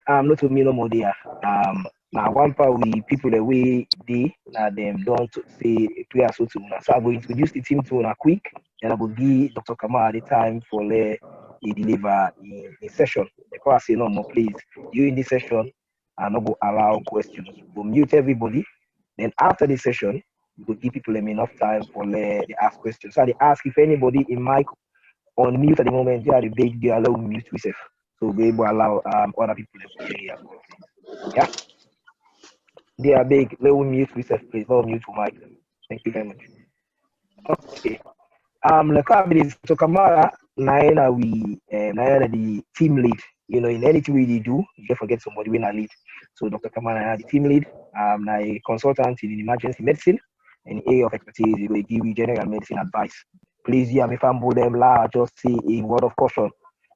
not to me no more there. Now one part we people away they now them don't say prayer so to una. So I will introduce the team to una quick, and I will give Dr. Kamara the time for he deliver in session. The class say no more please. During this session, I'm not going to allow questions. We'll mute everybody. Then after the session, we will give people enough time for they ask questions. So they ask if anybody in mic on mute at the moment, they are the big, they allow mute yourself. So we will allow other people to hear as well. Yeah. They are big, let me mute yourself, please. No mute for mic. Thank you very much. Okay. So Kamara, Naina we Naina the team lead. You know, in anything we do, you don't forget somebody when I lead. So Dr. Kamara, the team lead, I'm a consultant in emergency medicine and area of expertise. We will give you general medicine advice. Please, yeah, if I'm them just say a word of caution.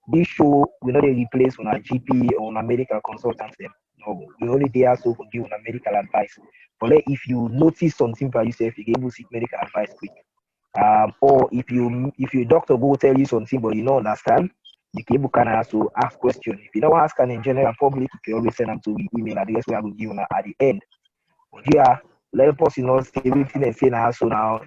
This show will not replace on a GP or on a medical consultant. No, we only there so for give on a medical advice. But if you notice something by yourself, you can able to seek medical advice quick. Or if your doctor go tell you something but you don't understand, the cable can also ask questions. If you don't ask an in general public, you can always send them to the email address where I will give you at the end. But yeah, let us not say everything and say now so now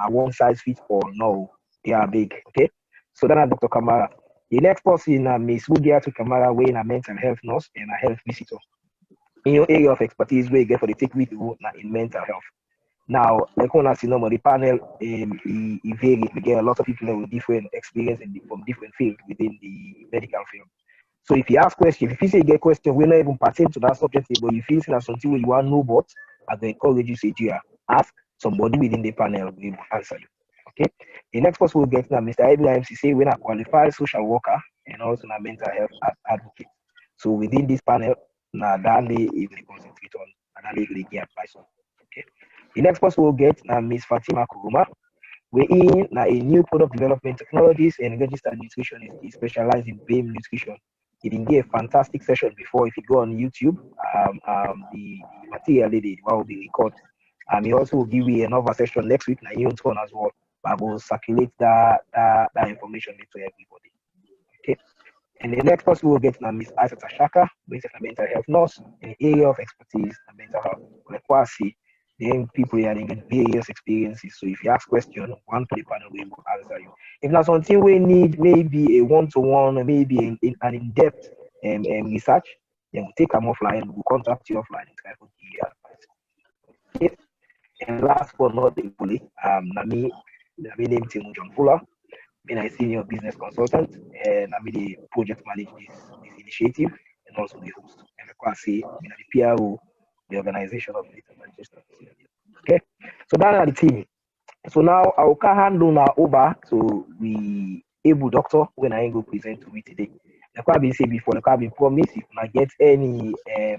one size fits all. No, they are big. Okay. So then Dr. Kamara. The next person Miss Wudia to Kamara, weighing a mental health nurse and a health visitor. In your area of expertise, where you get for the take with you in mental health. Now, like when I see the panel, it varies. We get a lot of people with different experience from different fields within the medical field. So if you ask questions, if you say you get question, we're not even pertain to that subject, but you feel that's something where you want to know about, I will encourage you to say, yeah, ask somebody within the panel will answer you. Okay. The next person we'll get now, Mr. Ibrahim, say we're a qualified social worker and also a mental health advocate. So within this panel, now that they will concentrate on and that they will give advice on. Okay. The next person we'll get Ms. Fatima Kuruma. We're in a new product development technologies and registered nutritionist. He specializes in BAME nutrition. It did a fantastic session before. If you go on YouTube, the material they did will be recorded. He also will give you another session next week, na turn as well. But we'll circulate that information to everybody. Okay. And the next person we'll get now Ms. Isata Shaka, who is a mental health nurse in the area of expertise and mental health. Like what I then people are getting various experiences. So if you ask questions, one to the panel will answer you. If there's something we need, maybe a one-to-one, maybe an in-depth research, then we'll take them offline. We'll contact you offline and try to give you advice. Okay. And last but not least, Nami named Tim John Fuller. I'm a senior business consultant, and I'm the project manage this initiative and also the host. And I say, I'm the PRO, the organization of the Manchester. Okay, so that's the team. So now I will hand over to the able doctor when I go present to me today. Like I've been saying before, like I've been promised, if I get any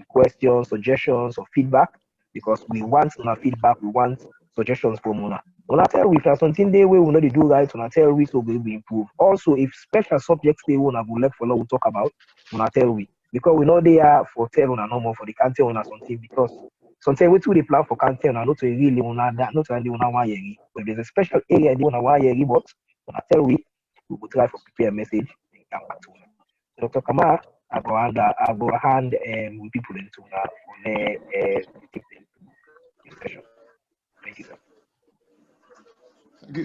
questions, suggestions, or feedback, because we want feedback, we want suggestions from Mona. When I tell we if there's something they will not do right, when I tell we so we will improve. Also, if special subjects they want to go left for now, we'll talk about when I tell we. Because we know they are for tell on a normal for the cancer on something because sometimes we too they plan for cancer and not really on that, not really on one year. But there's a special area they want to 1 year, but when I tell we will try to prepare a message and come back to Dr. Kamara, I go hand with people into that for the discussion. Thank you, sir.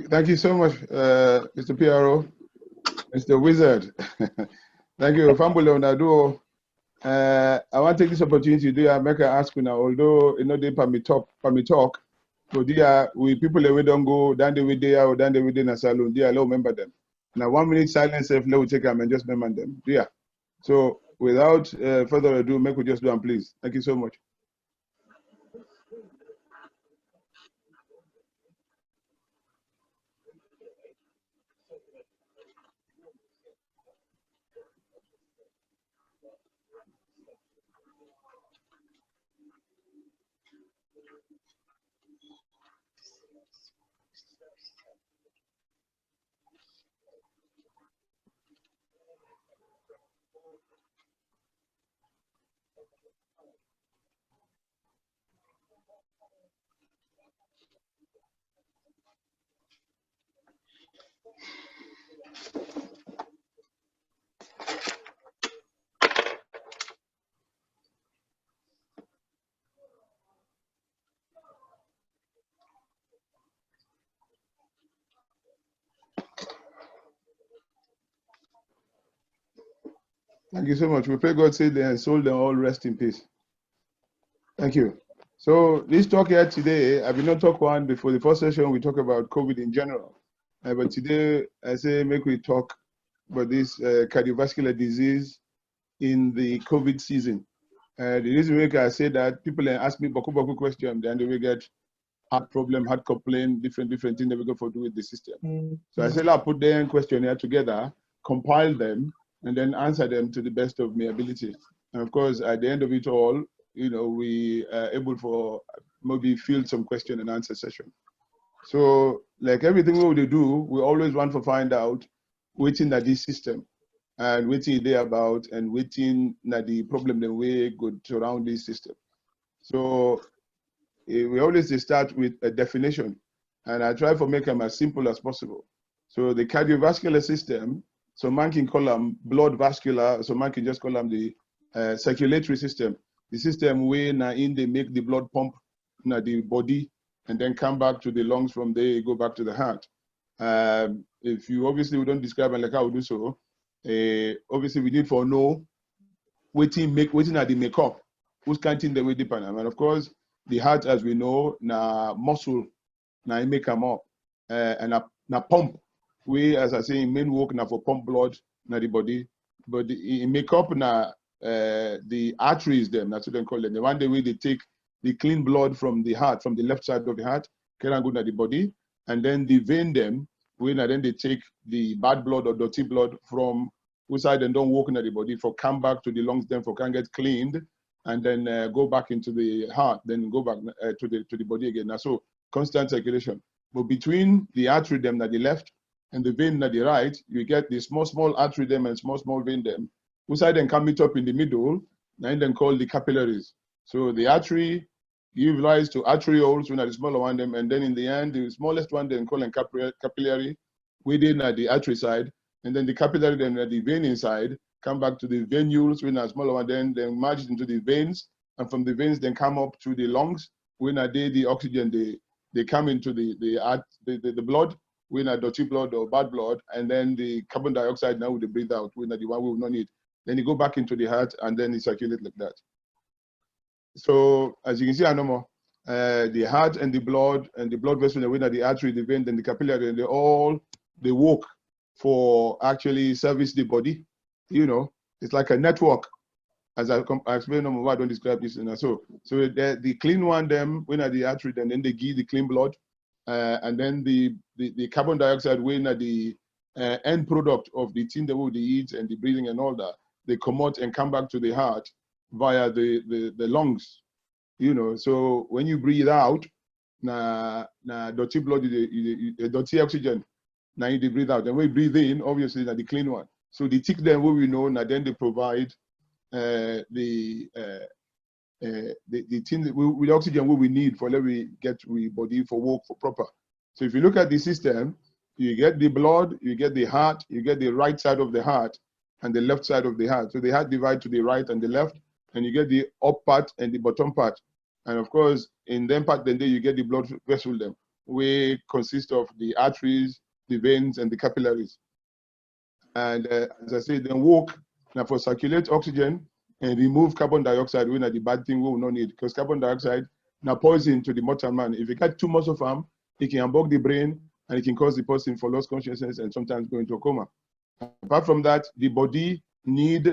Thank you so much, Mr. PRO, Mr. Wizard. Thank you, Fambulo Nadu. I want to take this opportunity to make an ask now, although you know they permit talk, but we people we don't go down the way they are or down the way in a salon, they allow member them. Now 1 minute silence if we take them and just member them. Yeah. So without further ado, make we just do them, please. Thank you so much. Thank you so much. We pray God save them and soul them all rest in peace. Thank you. So this talk here today, I will not talk one before the first session. We talk about COVID in general, but today I say make we talk about this cardiovascular disease in the COVID season. The reason why I say that people ask me boku question, then they will get heart problem, heart complaint, different things that we go for do with the system. So I said I'll put them questionnaire together, compile them, and then answer them to the best of my ability. And of course, at the end of it all, you know, we are able for maybe field some question and answer session. So like everything we do, we always want to find out what's in this system and what's there about and what's in the problem that we go around this system. So we always start with a definition, and I try to make them as simple as possible. So the cardiovascular system, so man can call them blood vascular, so man can just call them the circulatory system. The system where in they make the blood pump the body and then come back to the lungs, from there go back to the heart. If you obviously we don't describe it like how we do so, obviously we need to know waiting at the makeup, who's counting the way deep and of course the heart, as we know, na muscle na make them up and na pump. We, as I say, main work na for pump blood na the body, but it make up na the arteries them. That's what they call them. The one day way they take the clean blood from the heart, from the left side of the heart, can go to the body, and then the vein them. When then they take the bad blood or dirty blood from which side and don't walk in the body for come back to the lungs, then for can get cleaned, and then go back into the heart, then go back to the body again. Now, so constant circulation. But between the artery them at the left and the vein at the right, you get the small artery them and small vein them. Whose side then come meet up in the middle, and then called the capillaries. So the artery give rise to arterioles, when are the smaller one them, and then in the end, the smallest one then called capillary within the artery side, and then the capillary then at the vein inside. Come back to the venules, when a smaller one, then merge into the veins, and from the veins then come up to the lungs. When are the oxygen they come into the blood, when a dirty blood or bad blood, and then the carbon dioxide now they breathe out, when are the one we will not need. Then you go back into the heart and then it circulates like that. So as you can see, the heart and the blood vessel, when are the artery, the vein, then the capillary, and they work for actually service the body. You know, it's like a network, as I explained. I don't describe this. So the clean one, them when at the artery, then they give the clean blood, and then the carbon dioxide when at the end product of the thing that we eat and the breathing and all that, they come out and come back to the heart via the lungs. You know, so when you breathe out, dirty blood, dirty oxygen, now you breathe out, and when you breathe in, obviously the clean one. So the tick then what we know, and then they provide the thing with oxygen what we need for let we get we body for work for proper. So if you look at the system, you get the blood, you get the heart, you get the right side of the heart and the left side of the heart. So the heart divide to the right and the left, and you get the up part and the bottom part. And of course, in them part, then you get the blood vessel them, which consist of the arteries, the veins, and the capillaries. And as I said, then work now for circulate oxygen and remove carbon dioxide when the bad thing we will not need, because carbon dioxide now poison to the mortal man. If you get too much of them, it can unblock the brain and it can cause the person for lost consciousness and sometimes go into a coma. Apart from that, the body need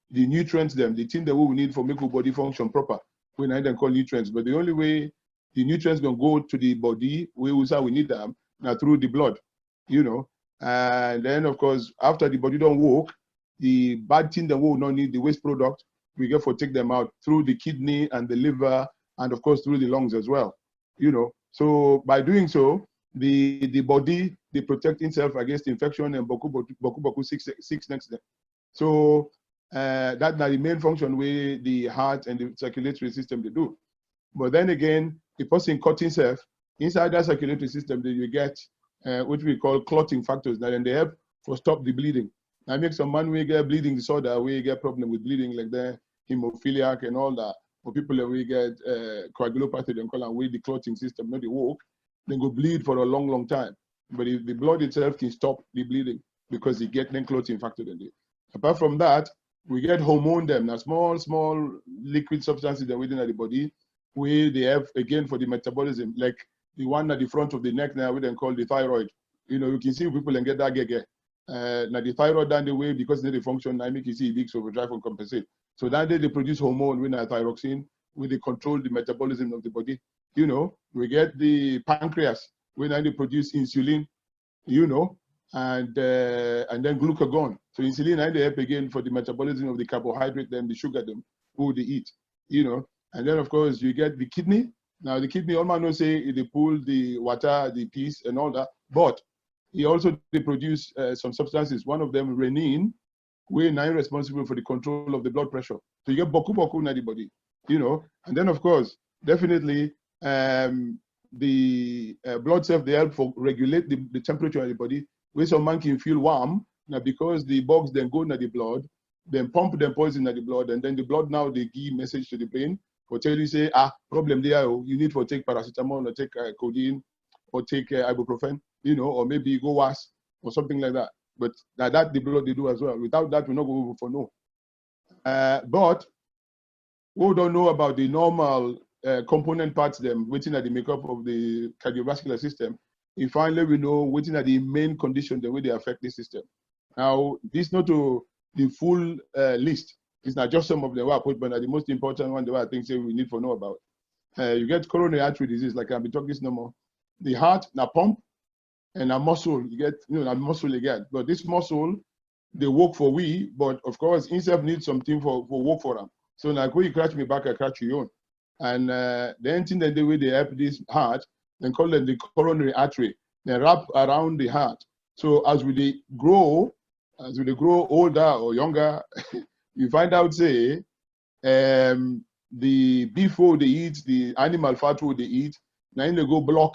the nutrients them, the thing that we will need for make our body function proper. We need them call nutrients, but the only way the nutrients gonna go to the body, we need them now through the blood, you know. And then of course, after the body don't work, the bad thing that we will not need, the waste product, we get for take them out through the kidney and the liver, and of course through the lungs as well, you know. So by doing so, the body, they protect itself against infection and boku sickness. So that's the main function where the heart and the circulatory system they do. But then again, the person cut himself inside that circulatory system, that you get which we call clotting factors. Now then they help for stop the bleeding. Now make some man we get bleeding disorder, we get problem with bleeding like the hemophiliac and all that. For people that we get coagulopathy, they call them where the clotting system not the work, they go bleed for a long time. But if the blood itself can stop the bleeding because you get then clotting factor in it. Apart from that, we get hormone them, now small liquid substances that within the body, where they have, again, for the metabolism, like the one at the front of the neck now, we then call the thyroid. You know, you can see people and get that gege. Now the thyroid down the way, because they function, I make you see big overdrive and compensate. So that they produce hormone with thyroxine, where they control the metabolism of the body. You know, we get the pancreas, when they produce insulin, you know, and then glucagon. So insulin and they help again for the metabolism of the carbohydrate, then the sugar, them who they eat, you know. And then of course you get the kidney. Now the kidney, all man know say they pull the water, the piece and all that, but he also they produce some substances. One of them, renin, we're now responsible for the control of the blood pressure. So you get boku in the body, you know. And then of course, definitely the blood cells, they help for regulate the temperature of the body. Where some man can feel warm, now because the bugs then go into the blood, then pump them poison in the blood, and then the blood now they give message to the brain for tell you say, problem there, you need to take paracetamol or take codeine or take ibuprofen, you know, or maybe go was or something like that. But that the blood they do as well. Without that, we not go for no. But we don't know about the normal component parts them waiting at the makeup of the cardiovascular system. And finally, we know waiting at the main condition, the way they affect the system. Now, this not to the full list. It's not just some of them I put, but the most important one, the way I think say we need to know about. You get coronary artery disease, like I've been talking this no more. The heart, na pump, and a muscle, you get, you know, a muscle you get. But this muscle, they work for we, but of course, himself needs something for work for them. So like when you scratch me back, I scratch you on. And the only thing that the way they help this heart, then call them the coronary artery. They wrap around the heart. So as we grow older or younger, you find out say the before they eat, the animal fat food they eat, then they go block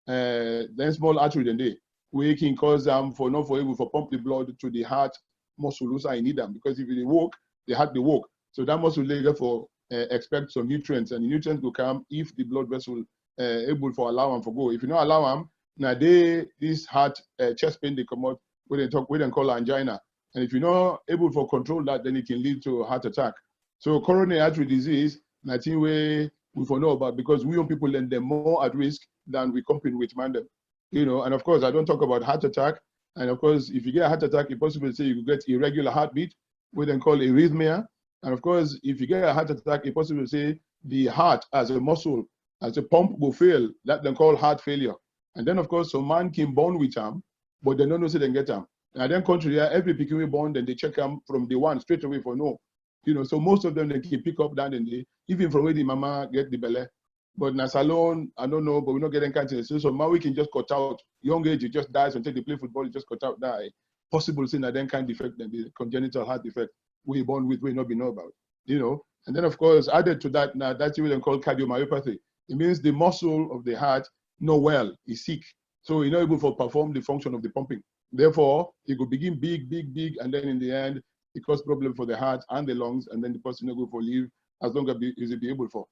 then small artery then they we can cause them for not for able for pump the blood to the heart muscle. So I need them because if they work, the heart they work. So that muscle later for expect some nutrients, and the nutrients will come if the blood vessel able for allow them for go. If you don't allow them, now this heart chest pain they come out, we then call angina. And if you're not able to control that, then it can lead to a heart attack. So coronary artery disease, I think we know about, because we young people then they're more at risk than we compete with man them. You know, and of course I don't talk about heart attack. And of course, if you get a heart attack, it's possible to say you could get irregular heartbeat, we then call arrhythmia. And of course, if you get a heart attack, it's possible to say the heart as a muscle, as a pump will fail, that then call heart failure. And then of course, some man can born with them, but they don't know so they get them. And then contrary, every pikin we born, then they check them from the one straight away for no. You know, so most of them they can pick up down in the even from where the mama get the belly. But in salon, I don't know, but we're not getting cancer. So now we can just cut out young age, you just dies until they play football, you just cut out die. Possible thing that then can defect then the congenital heart defect we born with, we not be know about. You know, and then of course added to that now that's what they call cardiomyopathy. It means the muscle of the heart not well, is sick. So you're not able to perform the function of the pumping. Therefore, it could begin big, and then in the end, it causes problem for the heart and the lungs, and then the person will go for live as long as he be able for.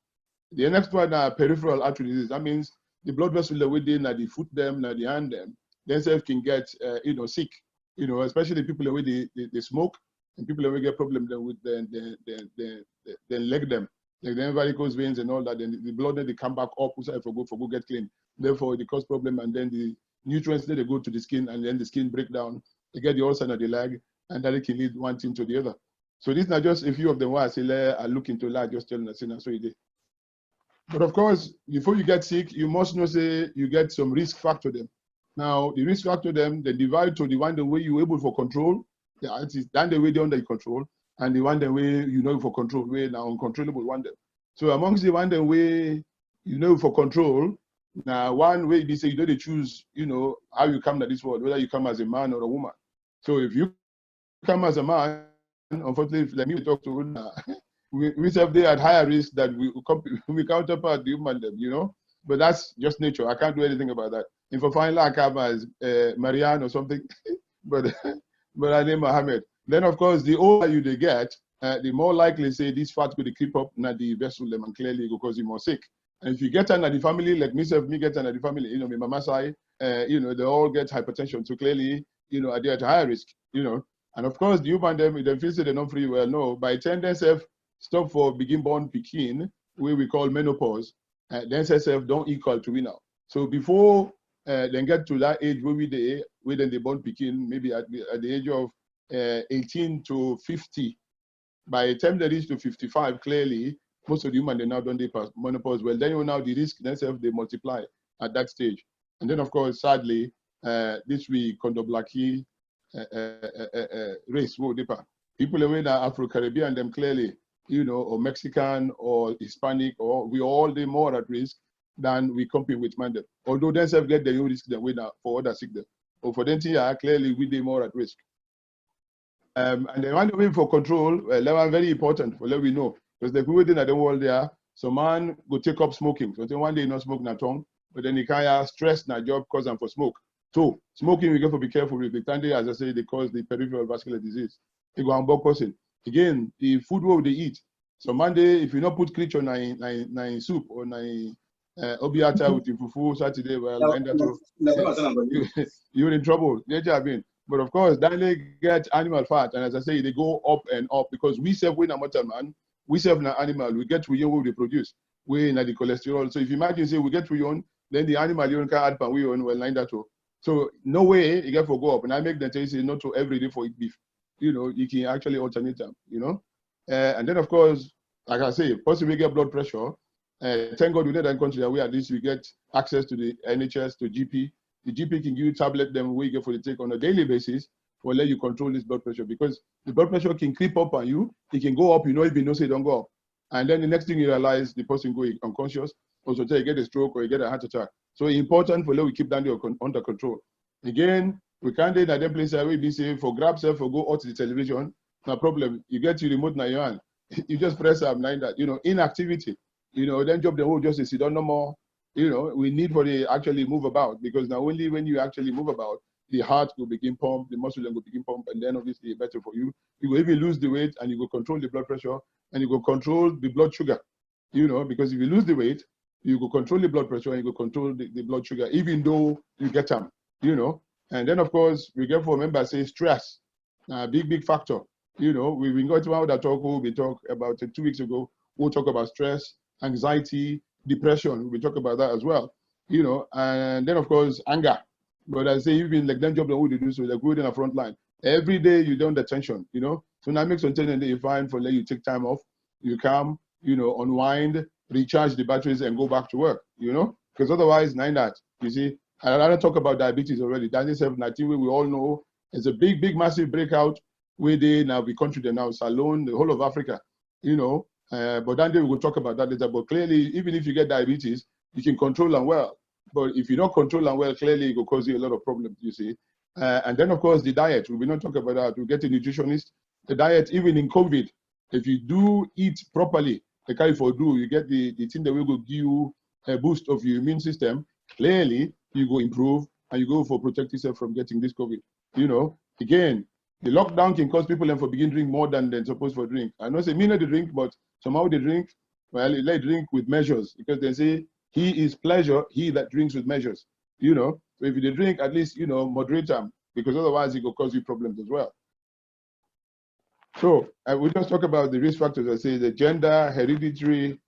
The next one, peripheral artery disease. That means the blood vessel that within the foot them, the hand them, themselves can get sick. You know, especially people the way they smoke, and people that will get problem with the leg them, like the varicose veins and all that. Then the blood then they come back up, for go get clean. Therefore, it causes problem, and then the nutrients then they go to the skin, and then the skin break down. They get the ulcer of the leg, and that it can lead one thing to the other. So these are just a few of them why I say I look into that, just telling us so it is. But of course, before you get sick, you must know say you get some risk factor them. Now the risk factor them they divide to the one the way you're able for control. Yeah, it is then the way they under control, and the one the way you know for control, way now uncontrollable one them. So amongst the one the way you know for control, now one way they say you don't choose, you know, how you come to this world, whether you come as a man or a woman. So if you come as a man, unfortunately, like me talk to we say they at higher risk that we counterpart the human them, you know. But that's just nature. I can't do anything about that. If I find like I come as Marianne or something, but I name Mohammed. Then of course the older you they get, the more likely say this fat could creep up na the vessel them and clearly because you're more sick. And if you get under the family, like me get under the family, you know, my mama side, you know, they all get hypertension. So clearly, you know, are they at higher risk, you know. And of course, the human them feel say they don't free well. No, by time themselves stop for begin born pikin, where we call menopause, then themselves don't equal to we now. So before then get to that age where then they born pikin, maybe at the age of 18 to 50. By the time they reach to 55, clearly most of the human they now don't pass menopause. Well, then you now the risk themselves they multiply at that stage. And then of course, sadly, this we condoblaki race will differ. People away that Afro-Caribbean them clearly, or Mexican or Hispanic, or we all they more at risk than we compete with Mandem. Although they self get the risk the way now for other sick them. Or for them clearly we they more at risk. And the one way for control, that one very important for let we know. Because the people in the world there, so man go take up smoking. So one day not smoke na tongue, but then he can't stress na job cause them for smoke. So smoking, we got to be careful with. The time as I say, they cause the peripheral vascular disease. They go on board person. Again, the food what they eat. So Monday, if you not put creature in soup or obiata with the fufu Saturday, well, you're in trouble. But of course, then they get animal fat, and as I say, they go up and up because we serve when a mortal man, we serve an animal, we get to you what they produce. We in the cholesterol. So if you imagine say we get to you, then the animal you can add pan we on well like that too. So no way you get for go up. And I make them say not to every day for eat beef. You can actually alternate them, and then of course, like I say, possibly get blood pressure. Thank God we did that country that way at least we get access to the NHS, to GP. The GP can give you tablet them we get for the take on a daily basis or let you control this blood pressure because the blood pressure can creep up on you. It can go up, if you know say don't go up. And then the next thing you realize the person going unconscious, also you get a stroke or you get a heart attack. So it's important for let we keep that under control. Again, we can't do that place where we say for grab self or go out to the television, no problem. You get your remote now your hand. You just press up like that, inactivity. Then job the whole just sit down no more. We need for the actually move about because now only when you actually move about, the heart will begin pump, the muscle will begin pump, and then obviously better for you. You will even lose the weight and you will control the blood pressure and you will control the blood sugar. Because if you lose the weight, you will control the blood pressure and you will control the blood sugar, even though you get them, And then of course we get for remember say stress, big factor. We've been going to that talk we talked about 2 weeks ago. We'll talk about stress, anxiety, depression. We talk about that as well. And then of course anger. But I say even like them job that we do so like good in the front line. Every day you don't attention, So now make some time that you find for let you take time off, you calm, unwind, recharge the batteries and go back to work, because otherwise that. You see, I don't talk about diabetes already. Diabetes 19 we all know is a big massive breakout where they now the country they now Salone, the whole of Africa, but then we will talk about that later. But clearly, even if you get diabetes, you can control them well. But if you don't control them well, clearly it will cause you a lot of problems, you see. And then, of course, the diet. We will not talk about that. We'll get a nutritionist. The diet, even in COVID, if you do eat properly, the kind for do, you get the thing that will give you a boost of your immune system. Clearly, you go improve and you go for protect yourself from getting this COVID. Again, the lockdown can cause people for begin drink more than they're supposed to drink. I know say me not the drink, but somehow they drink. Well, they drink with measures because they say he is pleasure, he that drinks with measures. So if you drink, at least moderate them because otherwise it will cause you problems as well. So we just talk about the risk factors. I say the gender, hereditary,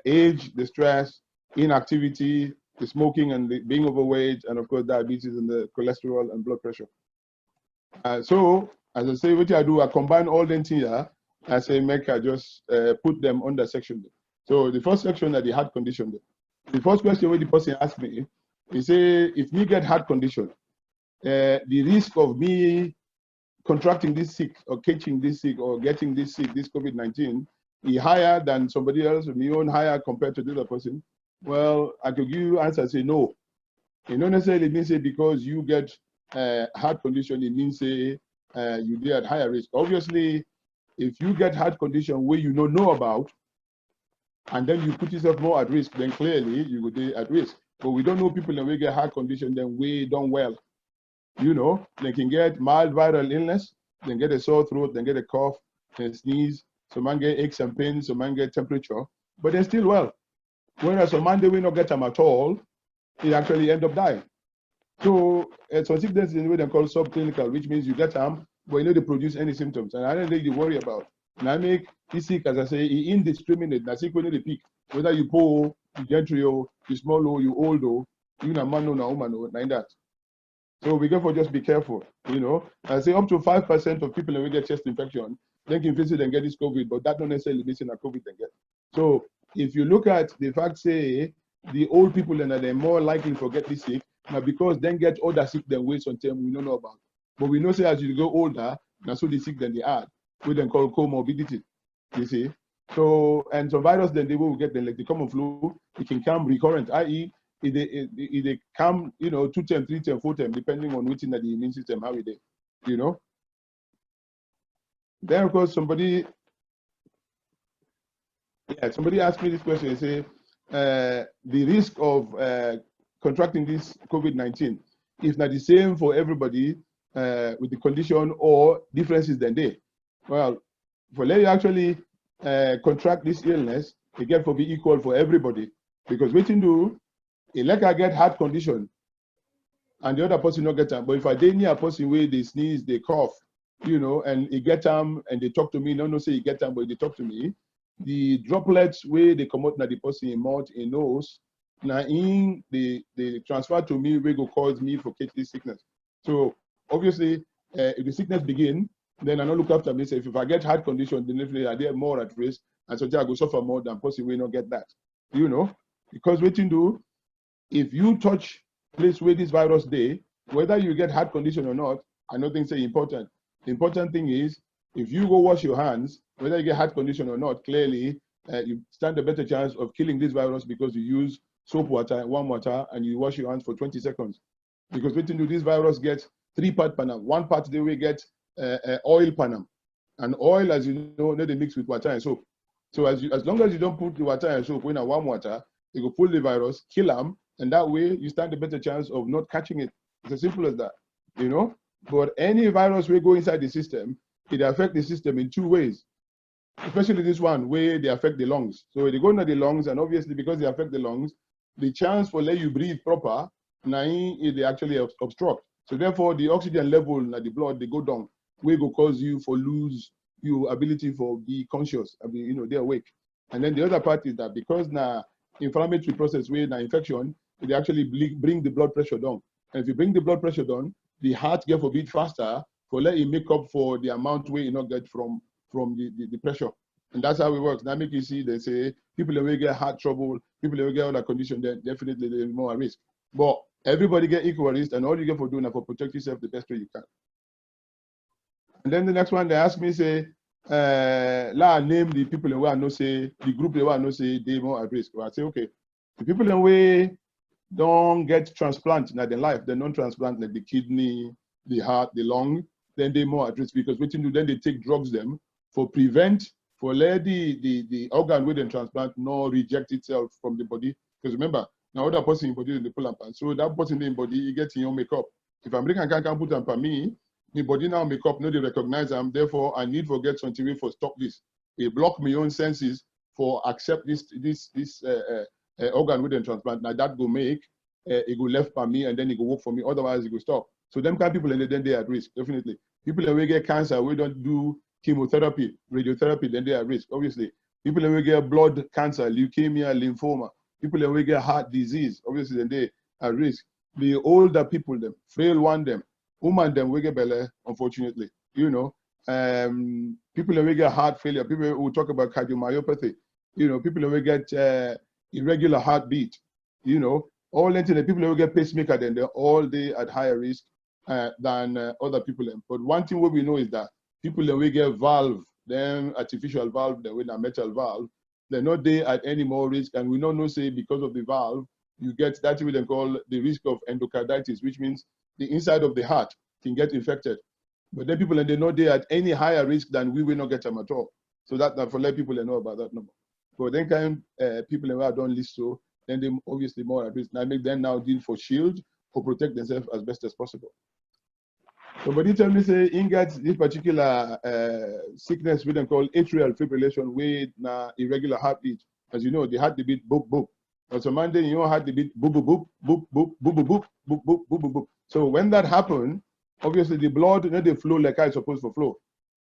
age, the stress, inactivity, the smoking and the being overweight, and of course diabetes and the cholesterol and blood pressure. So as I say, what I do, I combine all them here. I say make I just put them under section. So the first section are the heart condition. The first question when the person asked me, he say, if me get heart condition, the risk of me contracting this sick or catching this sick or getting this sick, this COVID-19, is higher than somebody else, me own higher compared to the other person. Well, I could give you answer, say no. It don't necessarily mean say because you get heart condition, it means say you be at higher risk. Obviously, if you get heart condition where you don't know about, and then you put yourself more at risk, then clearly you would be at risk. But we don't know people that will get heart condition, then we done well. They can get mild viral illness, then get a sore throat, then get a cough, then sneeze. Some man get aches and pains, some man get temperature, but they're still well. Whereas some man they will not get them at all, they actually end up dying. So some sickness is what they call subclinical, which means you get them, but they produce any symptoms. And I don't think you worry about. And I make this sick, as I say, indiscriminate. That's when they pick. Whether you poor, you Gentri, you small, or you old, or even a man or a woman, or like that. So we therefore just be careful, I say up to 5% of people who get chest infection, they can visit and get this COVID, but that don't necessarily mean a COVID they get. So if you look at the fact, say, the old people and they're more likely to get this sick, now because then get other sick than wait on term we don't know about. But we know say as you go older, that's so the sick than they add, we then call comorbidity, you see. So, and so virus then they will get the like the common flu, it can come recurrent, i.e. They come, 2 term, 3 term, 4 term, depending on which in the immune system, how it is, Then, of course, somebody asked me this question. They say, the risk of contracting this COVID-19 is not the same for everybody with the condition or differences than they. Well, for let you actually contract this illness, it get to be equal for everybody. Because what you do, like I get heart condition, and the other person not get them. But if I dey near a person where they sneeze, they cough, and he get them and they talk to me, no say he get them, but they talk to me, the droplets where they come out na the person in mouth, in nose, now in they transfer to me, where go cause me for catch this sickness. So obviously, if the sickness begin, then I don't look after myself. If I get heart condition, then definitely I get more at risk, and so I go suffer more than person will not get that. Because what you do. If you touch place where this virus day, whether you get heart condition or not, I don't think it's important. The important thing is, if you go wash your hands, whether you get heart condition or not, clearly you stand a better chance of killing this virus because you use soap water, warm water, and you wash your hands for 20 seconds. Because what you do, this virus gets 3 parts per annum. 1 part they will get oil per annum. And oil, as you know, they mix with water and soap. So as long as you don't put the water and soap in a warm water, it will pull the virus, kill them, and that way you stand a better chance of not catching it. It's as simple as that, But any virus will go inside the system, it affects the system in 2 ways. Especially this one, where they affect the lungs. So they go into the lungs, and obviously because they affect the lungs, the chance for let you breathe proper, they actually obstruct. So therefore, the oxygen level in the blood, they go down, where go cause you for lose your ability for be conscious. They're awake. And then the other part is that because now inflammatory process where now infection, it actually bring the blood pressure down. And if you bring the blood pressure down, the heart get a bit faster for let it make up for the amount where you not get from the pressure. And that's how it works. Now make you see, they say people that will get heart trouble, people that will get other condition, then definitely they're more at risk. But everybody get equal risk, and all you get for doing is for protect yourself the best way you can. And then the next one, they ask me, say, name the people who are no say, the group they are no say they more at risk. I say, okay, the people that way don't get transplant in their life, they don't transplant like the kidney, the heart, the lung, then they more at risk because what you do, then they take drugs them for let the organ with them transplant no reject itself from the body. Because remember, now other person in body in the pull up, so that person in body you get in your makeup. If American can't put them for me, my body now makeup no they recognize them. Therefore, I need to get something way for stop this. It block my own senses for accept this organ with them transplant. Now that go make it go left by me and then it go work for me. Otherwise, it go stop. So them kind of people and then they are at risk, definitely. People that will get cancer, we don't do chemotherapy, radiotherapy, then they are at risk, obviously. People that will get blood cancer, leukemia, lymphoma, people that will get heart disease, obviously, then they are at risk. The older people, them, frail one, them, woman, them will get belly, unfortunately. People that will get heart failure, people who talk about cardiomyopathy, people that will get irregular heartbeat, all the people that will get pacemaker, then they're all day at higher risk than other people. But one thing what we know is that people that will get valve, them artificial valve, they with a metal valve, they're not there at any more risk. And we don't know, say, because of the valve, you get that we then call the risk of endocarditis, which means the inside of the heart can get infected. But then people, and they're not there at any higher risk than we will not get them at all. So that for let people know about that number. But then kind people who don't list so, then they obviously more at risk. Now make them now deal for shield or protect themselves as best as possible. Somebody tell me say in get this particular sickness we then call atrial fibrillation with irregular heartbeat. As you know, the heart beat boop boop. But some Monday you know heart beat boop boop boop boop boop boop boop boop boop boop boop boop. So when that happens, obviously the blood, you know, they flow like it's supposed to flow.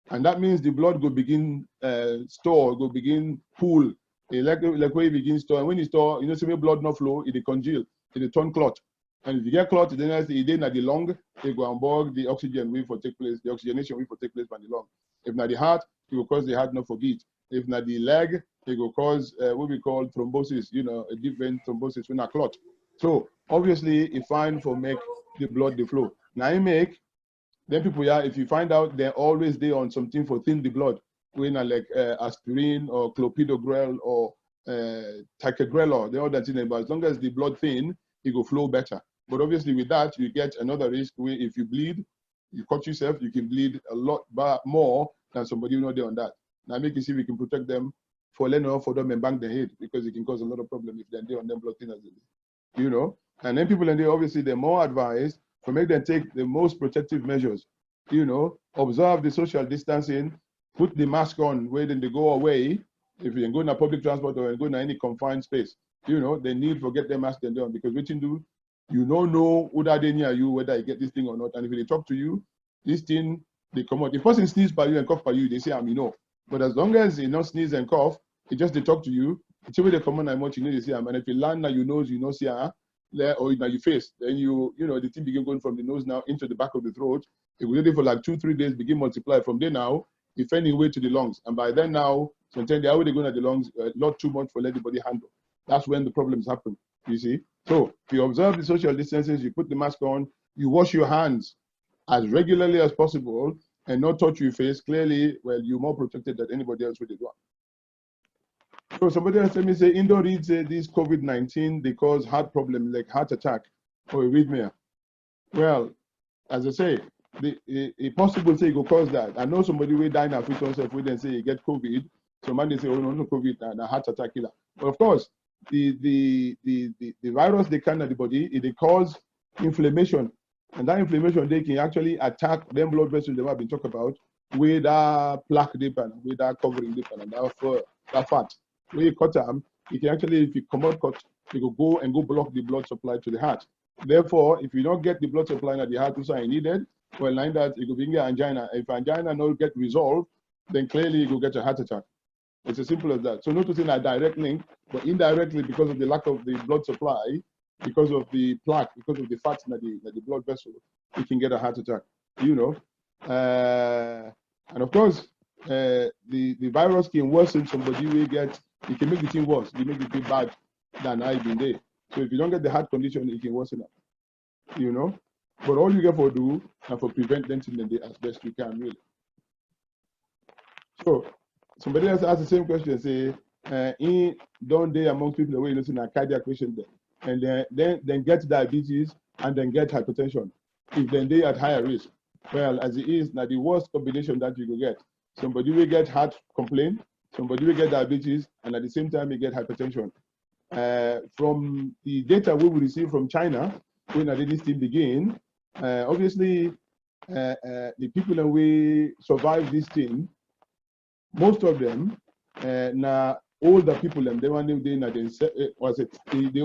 And that means the blood will begin store, will begin pool. Like where it begins store. And when you store, you know, see blood not flow, it congeal, it turn clot. And if you get clot, then it then at the lung, they go on board the oxygen will for take place, the oxygenation will for take place by the lung. If not the heart, it will cause the heart not forget. If not the leg, it will cause what we call thrombosis, you know, a deep vein thrombosis when a clot. So obviously, it's fine for make the blood the flow. Now you make, then people, yeah, if you find out they're always there on something for thin the blood, when like aspirin or clopidogrel or ticagrelor, the other thing, but as long as the blood thin, it will flow better. But obviously with that, you get another risk where if you bleed, you cut yourself, you can bleed a lot more than somebody who not there on that. Now make you see we can protect them for letting for them and bang their head, because it can cause a lot of problems if they're there on them blood thinners, you know. And then people in there, obviously they're more advised to make them take the most protective measures, you know, observe the social distancing, put the mask on where then they go away. If you go in a public transport or go in any confined space, you know, they need to get their mask done, because what you do, you don't know who that they near you, whether you get this thing or not. And if they talk to you, this thing, they come out. If person sneeze by you and cough by you, they say, you know. But as long as you not sneeze and cough, it just they talk to you. It's where they come on and much you know they say, and if you land now your nose, you know, see, or now your face, then you know, the thing begin going from the nose now into the back of the throat. It will do for like 2-3 days, begin multiply. From there now, if any way to the lungs. And by then now, sometimes they are already going at the lungs, not too much for let the body handle. That's when the problems happen, you see. So if you observe the social distances, you put the mask on, you wash your hands as regularly as possible and not touch your face, clearly, well, you're more protected than anybody else with it. So somebody else let me say, Indo reads this COVID-19, they cause heart problem like heart attack or arrhythmia. Well, as I say, the possible say it will cause that. I know somebody will die now with himself, we then say you get COVID. So man they say, oh no, COVID and a heart attack killer. But of course, the virus they can at the body, it cause inflammation. And that inflammation they can actually attack them blood vessels they have been talked about with that plaque dip and with that covering dip and that fat. When you cut them, you can actually, if you come out cut, you will go and block the blood supply to the heart. Therefore, if you don't get the blood supply at the heart which is needed, well, like that, you could be angina. If angina not get resolved, then clearly you will get a heart attack. It's as simple as that. So not to say a direct link, but indirectly because of the lack of the blood supply, because of the plaque, because of the fat in the blood vessel, you can get a heart attack, you know. And of course, the virus can worsen somebody will get, it can make the thing worse, it make the thing bad than I've been there. So if you don't get the heart condition, it can worsen it, you know. But all you get for do and for prevent them as best you can, really. So somebody else asked the same question, say, don't they among people the way you listen a cardiac patient and then get diabetes and then get hypertension, if then they at higher risk. Well, as it is, now the worst combination that you will get. Somebody will get heart complaint, somebody will get diabetes, and at the same time you get hypertension. From the data we will receive from China, when this thing begin, obviously the people that we survive this thing, most of them now older people, and they want the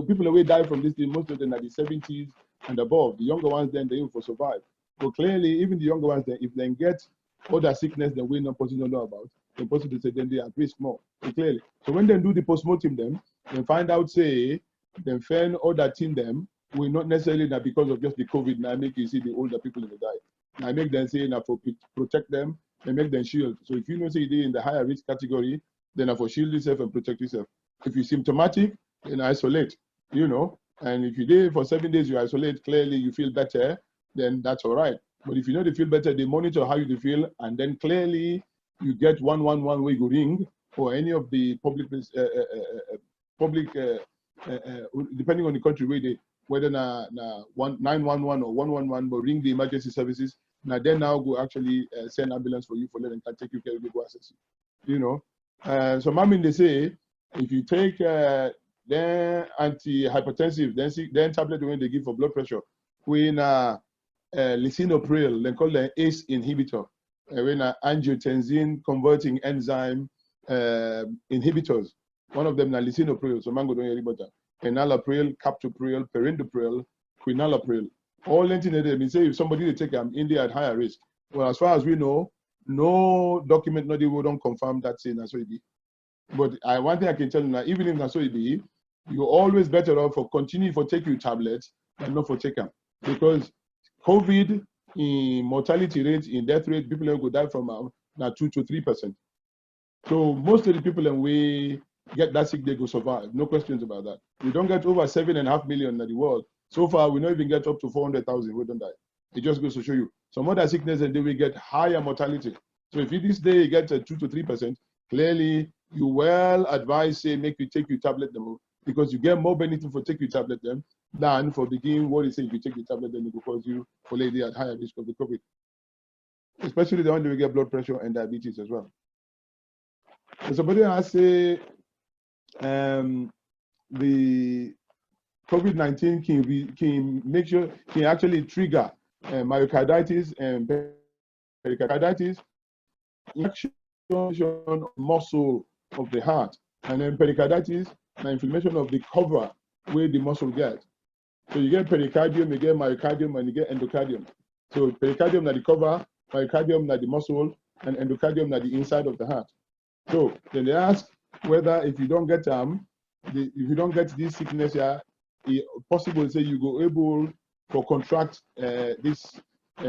people that we die from this thing, most of them are the 70s and above. The younger ones then they will survive. So clearly, even the younger ones, then if they get other sickness that we not possibly know about, they're possible to say then they are at risk more. So clearly. So when they do the postmortem them, they find out say they find other thing them will not necessarily that because of just the COVID now make you see the older people in the die. Now make them say now for protect them and make them shield. So if you know say they're in the higher risk category, then for shield yourself and protect yourself. If you're symptomatic, then isolate, you know. And if you're there for 7 days, you isolate, clearly you feel better, then that's all right. But if you know they feel better, they monitor how you feel, and then clearly you get 111 where you ring, or any of the public, depending on the country where they, whether 911 or 111, but ring the emergency services. Now they now go actually send ambulance for you for them and take you care of go assess you know. So Mamin, they say, if you take then antihypertensive, then tablet when they give for blood pressure, when lisinopril, they call the ACE inhibitor, when angiotensin converting enzyme inhibitors. One of them is lisinopril, so mango don't hear about that. Enalapril, captopril, perindopril, quinalapril. All anything they say if somebody they take India at higher risk. Well, as far as we know, no document, no they don't confirm that saying that's what it be. But one thing I can tell you now, even if that's what it be, you're always better off for continue for take your tablets than not for take them. Because COVID in mortality rate, in death rate, people who die from now 2 to 3%. So most of the people and we get that sick, they go survive. No questions about that. We don't get over 7.5 million in the world. So far, we don't even get up to 400,000 who don't die. It just goes to show you. Some other sickness and they will get higher mortality. So if you this day you get 2 to 3%, clearly you well advise say make you take your tablet them because you get more benefit for take your tablet them than for begin what is say if you take the tablet then it will cause you for lady at higher risk of the COVID. Especially the one that will get blood pressure and diabetes as well. So somebody has say the COVID-19 can make sure can actually trigger myocarditis and pericarditis, inflammation of muscle of the heart, and then pericarditis, and inflammation of the cover where the muscle gets. So you get pericardium, you get myocardium, and you get endocardium. So pericardium na the cover, myocardium na the muscle, and endocardium na the inside of the heart. So then they ask whether if you don't get if you don't get this sickness here, it's possible say you go able to contract this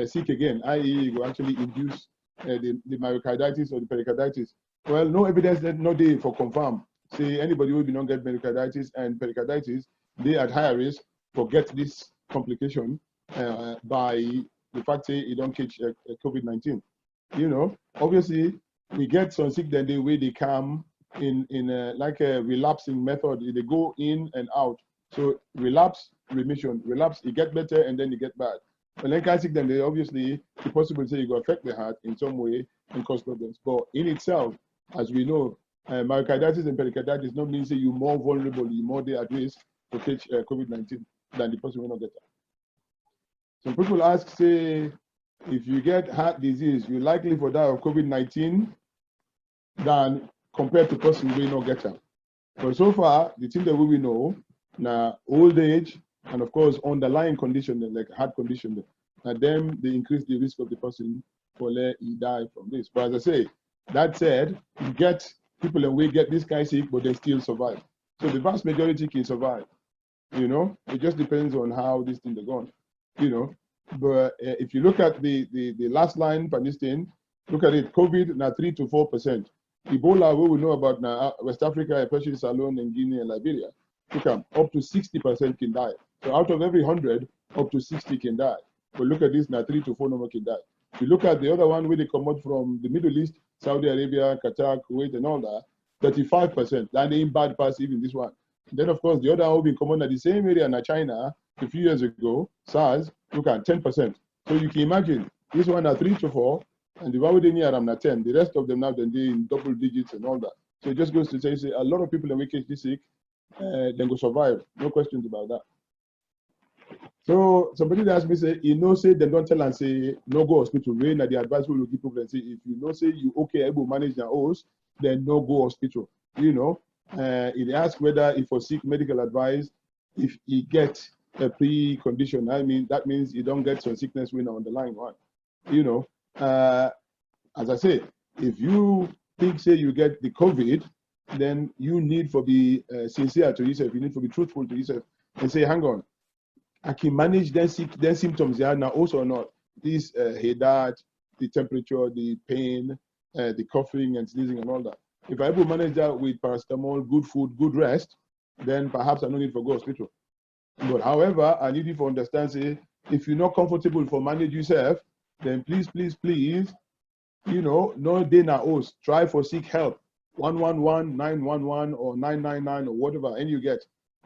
sick again, i.e. you go actually induce the myocarditis or the pericarditis. Well, no evidence that no day for confirm. Say anybody who will not get myocarditis and pericarditis, they at higher risk for get this complication by the fact say you don't catch COVID-19. You know, obviously we get some sick then the way they come in like a relapsing method. They go in and out. So relapse, remission, relapse, you get better and then you get bad. But like I sick then they obviously it's possible to say you go affect the heart in some way and cause problems. But in itself, as we know, myocarditis and pericarditis not mean say you're more vulnerable, you're more at risk to catch COVID-19 than the person who not get that. Some people ask, say, if you get heart disease, you're likely for that of COVID-19 than compared to person who not get that. But so far, the thing that we know, now old age and of course underlying condition like heart condition, and then they increase the risk of the person for let he die from this. But as I say, that said, you get people and we get this kind of sick, but they still survive. So the vast majority can survive. You know, it just depends on how this thing is going. You know, but if you look at the last line for this thing, look at it. COVID now 3 to 4%. Ebola, we know about now West Africa, especially Salon and Guinea and Liberia, up to 60% can die. So out of every 100, up to 60 can die. But look at this now, 3 to 4 number can die. If you look at the other one where they come out from the Middle East, Saudi Arabia, Qatar, Kuwait, and all that, 35%. That ain't bad pass even this one. And then of course the other one will be common at the same area in China a few years ago, SARS, look at 10%. So you can imagine this one at 3 to 4, and the one with near them at 10. The rest of them now then they in double digits and all that. So it just goes to say a lot of people that we catch this sick, then go survive. No questions about that. So somebody asked me, say, you know, say they don't tell and say no go hospital. When the advice will give people and say if you know say you okay able to manage your host, then no go hospital. You know, it asks whether if for seek medical advice, if he get a pre-condition, I mean that means you don't get some sickness when on the line one. You know, as I say, if you think say you get the COVID, then you need to be sincere to yourself. You need to be truthful to yourself and say, hang on, I can manage their symptoms there now also or not. This headache, the temperature, the pain, the coughing and sneezing and all that. If I able to manage that with paracetamol, good food, good rest, then perhaps I don't need to go to hospital. But however, I need you to understand, say, if you're not comfortable for manage yourself, then please, you know, no day na host. Try for seek help. 111, 911, or 999, or whatever, and you get.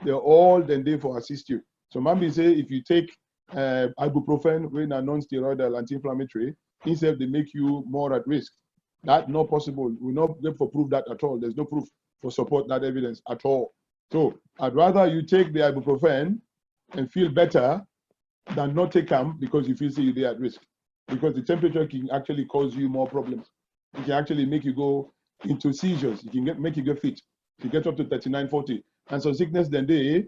They're all then there for assist you. So Mambi say if you take ibuprofen, when a non-steroidal anti-inflammatory, instead they make you more at risk. That's not possible. We're not able to prove that at all. There's no proof for support that evidence at all. So I'd rather you take the ibuprofen and feel better than not take them because you feel say you're at risk. Because the temperature can actually cause you more problems. It can actually make you go into seizures. It can make you get fit. You get up to 39, 40. And so sickness then they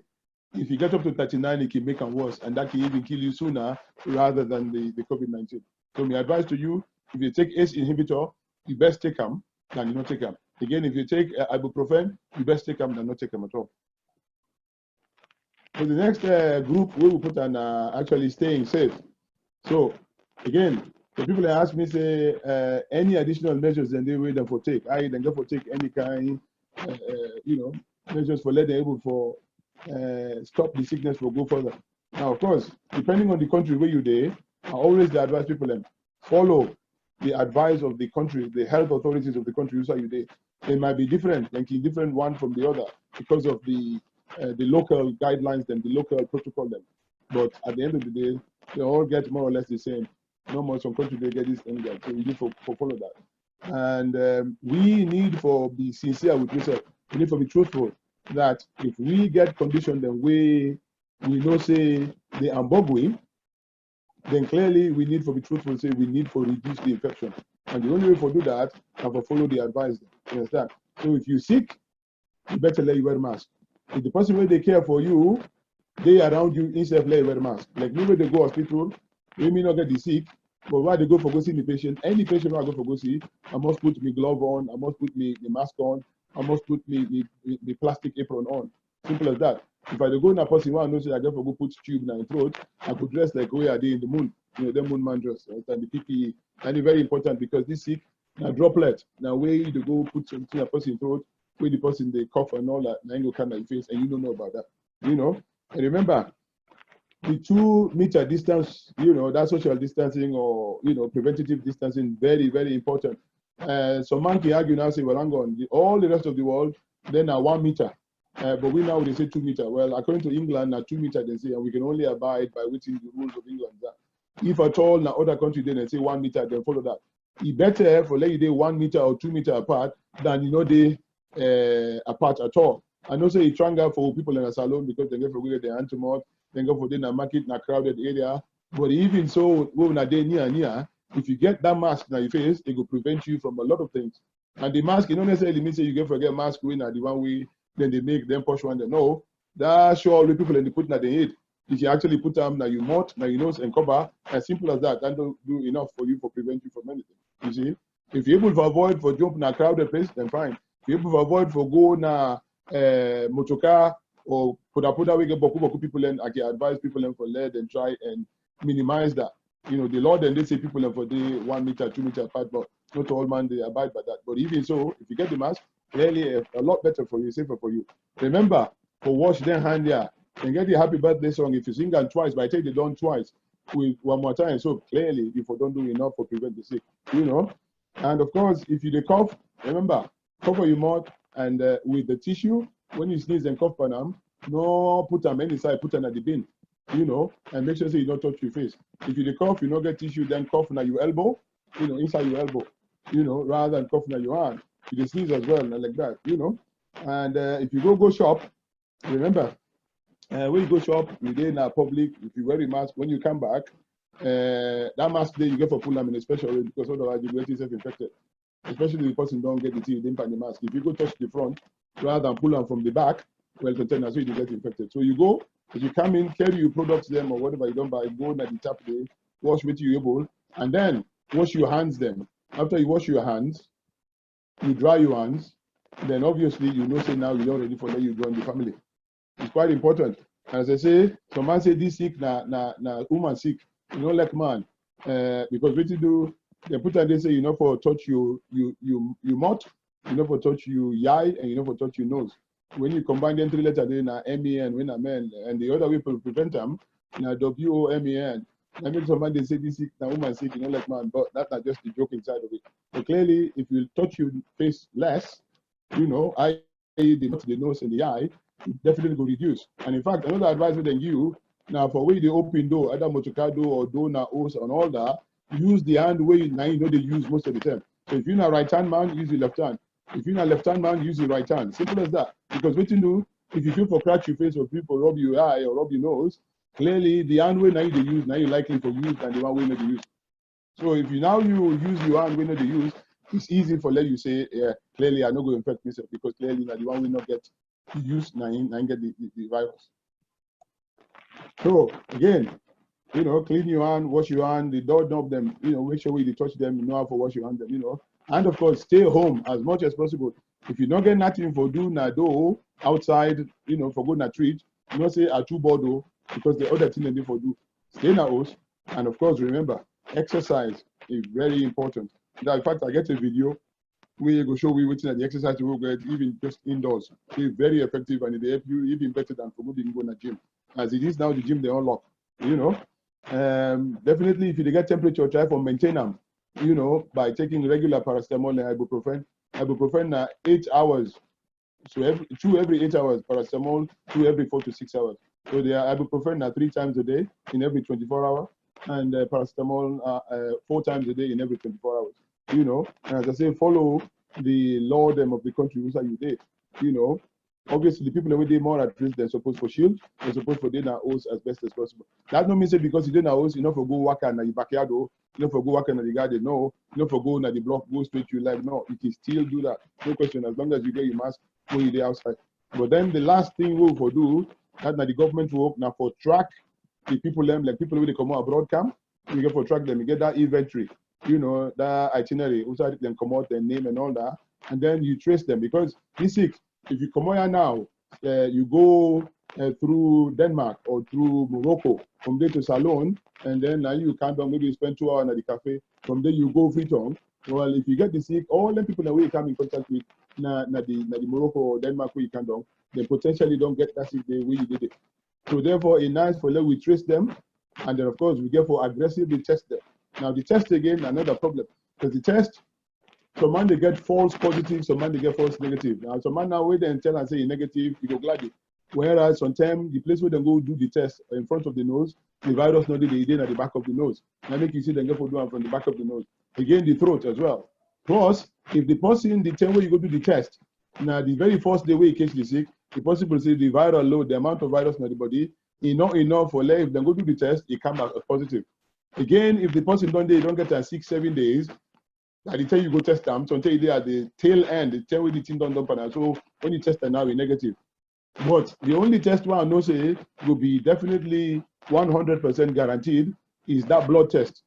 If you get up to 39, it can make them worse, and that can even kill you sooner rather than the COVID-19. So my advice to you, if you take ACE inhibitor, you best take them than you not take them. Again, if you take ibuprofen, you best take them than not take them at all. So the next group we will put on actually staying safe. So again, the people that ask me say any additional measures then they will them for take. I then go for take any kind, measures for let them able for stop the sickness for go further. Now, of course, depending on the country where you there, I always advise people them follow the advice of the country, the health authorities of the country where you there. They might be different, like different one from the other because of the local guidelines and the local protocol them. But at the end of the day, they all get more or less the same. No more some country they get this and that. So we need to follow that. And we need for be sincere with yourself. We need to be truthful that if we get condition then we know say the ambogui, then clearly we need to be truthful and say we need to reduce the infection. And the only way to do that is to follow the advice. You understand? So if you're sick, you better let you wear a mask. If the person where they care for you, they around you instead of let you wear a mask. Like me when they go hospital, we may not get the sick, but while they go for go see the patient, any patient who I go for go see, I must put my glove on, I must put my mask on, I must put the plastic apron on. Simple as that. If I go in a person who I know say I go for go put tube in my throat, I could dress like where I did in the moon, the moon man dress, right? And the PPE. And it's very important because this sick, now droplet, now where you go put something in a person's throat, where the person they cough and all that, now you go kind of face, and you don't know about that. And remember, the 2 meter distance, that social distancing or preventative distancing, very, very important. Some man can argue now say, well, hang on, all the rest of the world, then are 1 meter. But we now they say 2 meter. Well, according to England, now 2 meter they say, and we can only abide by within the rules of England. If at all, now other countries then they say 1 meter, then follow that. It's better for let you day 1 meter or 2 meter apart than they apart at all. I know say it's stronger for people in a salon because they go for their antimod, then go for the market in a crowded area. But even so, when they near, if you get that mask in your face, it will prevent you from a lot of things. And the mask, it don't necessarily mean say you get forget mask when the one way, then they make them push one. They know that's sure all the people in the put in the head. If you actually put them now your mouth, now your nose and cover, as simple as that, that don't do enough for you for prevent you from anything. You see, if you're able to avoid for jump in a crowded place, then fine. If you're able to avoid for go na motorcar or put we get boku people and I can advise people and for lead and try and minimize that. The law then they say people and for the 1 meter, 2 meter apart, but not all man they abide by that. But even so, if you get the mask, clearly a lot better for you, safer for you. Remember, for wash their hand here and get the happy birthday song. If you sing it twice, but I take it done twice with 1 more time. So clearly, if you don't do enough for prevent the sick, And of course, if you cough, remember, cover your mouth and with the tissue. When you sneeze and cough on them, no put them inside, put them at the bin, and make sure you don't touch your face. If you cough, you don't get tissue, then cough at your elbow, inside your elbow, rather than coughing at your hand. You can sneeze as well, like that, And if you go shop, remember, when you go shop, you're there in a public, if you wear a mask, when you come back, that mask there, you get for pull them in a special way because otherwise you get yourself infected. Especially if the person don't get the thing, they didn't the mask. If you go touch the front, rather than pull them from the back, well, container, so you get infected. So you go, if you come in, carry your products them or whatever you don't buy, go at the tap there, wash with your able, and then wash your hands then. After you wash your hands, you dry your hands, then obviously say now you're not ready for let you join the family. It's quite important. As I say, some man say this sick, na woman sick, like man. Because what you do, they put and they say, for touch your mouth, for touch your eye, and for touch your nose. When you combine them 3 letters, then MEN, when a man, and the other way to prevent them, WOMEN. I mean, some man they say this sick, na woman sick, like man, but that's not just the joke inside of it. So clearly, if you touch your face less, the nose and the eye, it definitely will reduce. And in fact, another advice we then give now for where the open door, either motorcado or door na hose and all that, use the hand way now they use most of the time. So if you're not right hand man, use the left hand. If you're not left hand man, use the right hand. Simple as that. Because what you do, if you feel for crack your face or people rub your eye or rub your nose, clearly the hand way now you use, now you're likely for use than the one way not to use. So if you now you use your hand way not to use, it's easy for let you say, yeah, clearly I'm not going to infect myself because clearly now the one will not get use now get the virus. So again, clean your hand, wash your hand, the door knob them, make sure when you touch them, you know how to wash your hand, and of course, stay home as much as possible. If you don't get nothing for do na do outside, for go na treat, say a two bodo, because the other thing they do for do, stay na house, and of course, remember, exercise is very important. Now, in fact, I get a video where you go show we waiting at the exercise you will get even just indoors. It's very effective and they help you even better than for going to the gym. As it is now, the gym they unlock. Definitely if you get temperature, try for maintain them. By taking regular paracetamol and ibuprofen. Ibuprofen 8 hours. So every 8 hours, paracetamol 2 every 4 to 6 hours. So they are ibuprofen 3 times a day in every 24 hours, and paracetamol 4 times a day in every 24 hours. And as I say, follow the law them of the country which are you did. Obviously the people that more at risk, they're supposed for shield, they're supposed for dinner house as best as possible. That don't mean say because you dinner house, for go work in the backyard, for go work in the garden, no, for go in the block, go straight to your life. No, you can still do that. No question, as long as you get your mask when you're outside. But then the last thing we will do, that the government work now for track the people them, like people who they come out abroad camp, you get for track them, you get that inventory. That itinerary, also then come out their name and all that, and then you trace them because this sick. If you come here now, you go through Denmark or through Morocco, from there to Salon, and then now you come down, maybe you spend 2 hours at the cafe. From there you go Freetown. Well, if you get the sick, all the people that we come in contact with, the Morocco or Denmark where you come down, they potentially don't get that sick the way you did it. So therefore, it's nice for them we trace them, and then of course we get for aggressively test them. Now the test again, another problem, because the test, some man they get false positive, some man they get false negative. Now some man now wait and tell and say negative, you go gladly. Whereas sometimes the place where they go do the test in front of the nose, the virus not they at the back of the nose. Now make you see them get for doing from the back of the nose. Again, the throat as well. Plus, if the person the time where you go do the test, now the very first day where you catch the sick, the person will say the viral load, the amount of virus in the body, not enough for life. If they go do the test, it come back positive. Again, if the person don't get 6, 7 days, by the time you go test them, so until they at the tail end, the time where the thing don't dump. So when you test them now, it's negative. But the only test one I know say will be definitely 100% guaranteed is that blood test,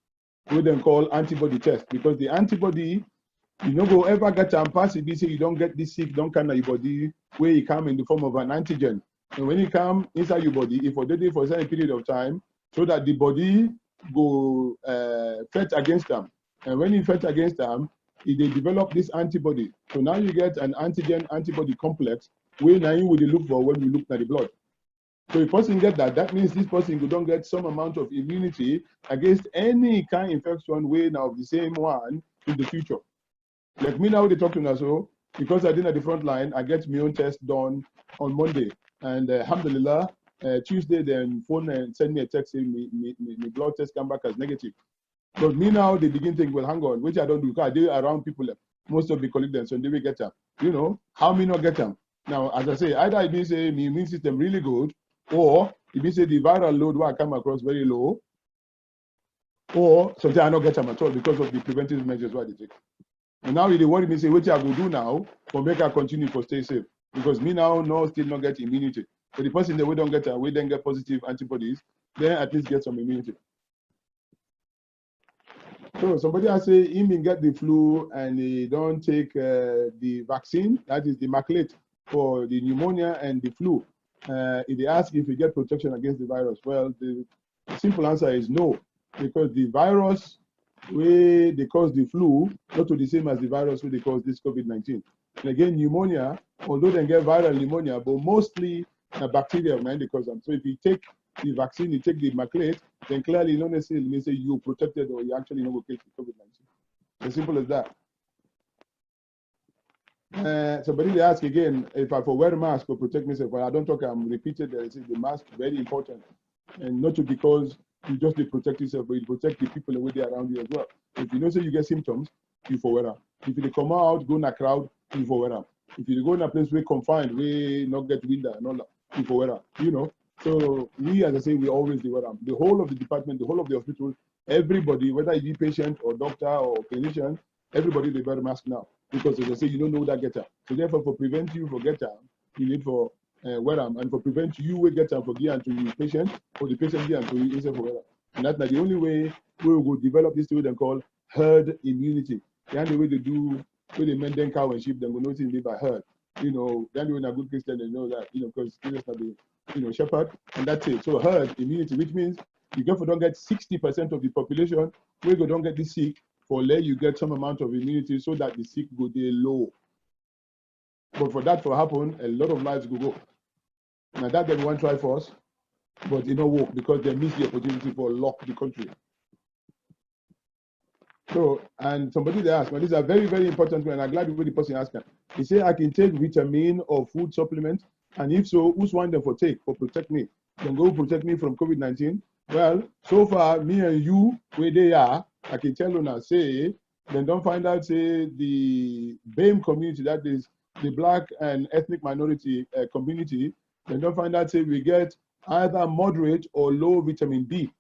we then call antibody test, because the antibody, you no go ever get and pass it. Say you don't get this sick, don't come in your body where it come in the form of an antigen. And when it come inside your body, if for a certain period of time, so that the body go fight against them. And when you fight against them, they develop this antibody. So now you get an antigen antibody complex where now you would look for when you look at the blood. So if person get that, that means this person don't get some amount of immunity against any kind of infection way now of the same one in the future. Like me now, they talk to me so because I didn't at the front line, I get my own test done on Monday, and alhamdulillah, Tuesday then phone and send me a text saying my blood test come back as negative. But me now, they begin to think, well, hang on, which I don't do because I do around people. Most of the colleagues then, so they will get them. How me not get them? Now, as I say, either it means say my immune system really good, or it means say the viral load where I come across very low, or sometimes I don't get them at all because of the preventive measures why they take. And now they worry me say, what I will do now for make I continue to stay safe. Because me now still not get immunity. So the person that we don't get we then get positive antibodies, then at least get some immunity. So somebody has say he may get the flu and he don't take the vaccine, that is the maclate for the pneumonia and the flu. If they ask if you get protection against the virus, well, the simple answer is no, because the virus where they cause the flu, not to the same as the virus where they cause this COVID-19. And again, pneumonia, although they get viral pneumonia, but mostly bacteria might cause them. So if you take the vaccine, you take the maclate, then clearly not necessarily means say you're protected or you actually not get COVID-19. As simple as that. Somebody they ask again if I for wear a mask or protect myself. Well, I don't talk. I'm repeated that the mask very important, and not to because you just protect yourself, but you protect the people that are around you as well. If you say you get symptoms, you for wear them. If you come out, go in a crowd, you for wear them. If you go in a place where confined, we not get window and all that, you for wear them. So we, as I say, we always wear them. The whole of the department, the whole of the hospital, everybody, whether it be patient or doctor or clinician, everybody they wear a mask now. Because as I say, you don't know that get up. So therefore, for prevent you from get up, you need for and for prevent you will get and for give to the patient or the patient give to you instead for wear. And that's the only way we will develop this thing they call herd immunity. The only way they do with the men cow and sheep, then we know they by herd. The only way in a good Christian they know that, because Jesus not the shepherd, and that's it. So herd immunity, which means you don't get 60% of the population where you don't get the sick, for let you get some amount of immunity so that the sick go there low. But for that to happen, a lot of lives go. Now that they want to try for us, but it don't work because they miss the opportunity for lock the country. So, and somebody they asked, this is a very, very important one, and I'm glad the person asked that. He said, I can take vitamin or food supplement, and if so, who's one them for take for protect me? Then go protect me from COVID-19. Well, so far, me and you, where they are, I can tell you now, say, then don't find out, say, the BAME community, that is the Black and ethnic minority community, then don't find out, say, we get either moderate or low vitamin D.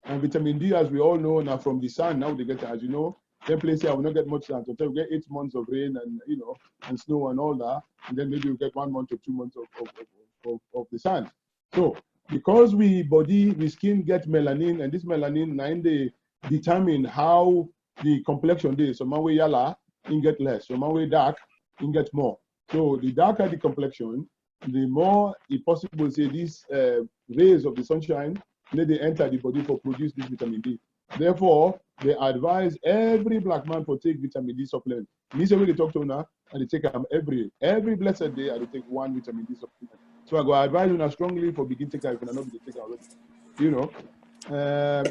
And vitamin D, as we all know, now from the sun, now they get, as you know, them places I will not get much sun. So we get 8 months of rain and, and snow and all that. And then maybe we get 1 month or 2 months of the sun. So because we skin get melanin, and this melanin, they determine how the complexion is. So my way yellow, you get less. So my way dark, you get more. So the darker the complexion, the more it possible, say, these rays of the sunshine, they enter the body for produce this vitamin D. Therefore, they advise every black man for take vitamin D supplement. This is what they talk to now, and they take them every blessed day, and they take 1 vitamin D supplement. So I go advise you now strongly for begin taker if you not be take already.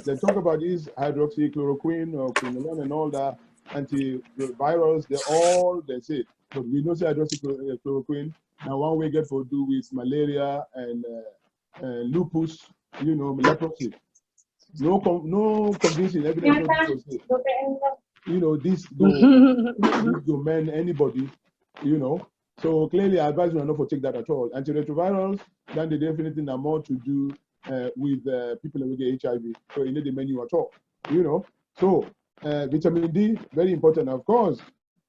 They talk about these hydroxychloroquine or quinolone and all that antivirals. They say, but we know say hydroxychloroquine. Now one way get for do with malaria and lupus. Leprosy. No convincing evidence. This go mend anybody. So clearly, I advise you not to take that at all. Antiretrovirals, then they definitely have more to do with people who get HIV. So you need the menu at all. So vitamin D, very important. Of course,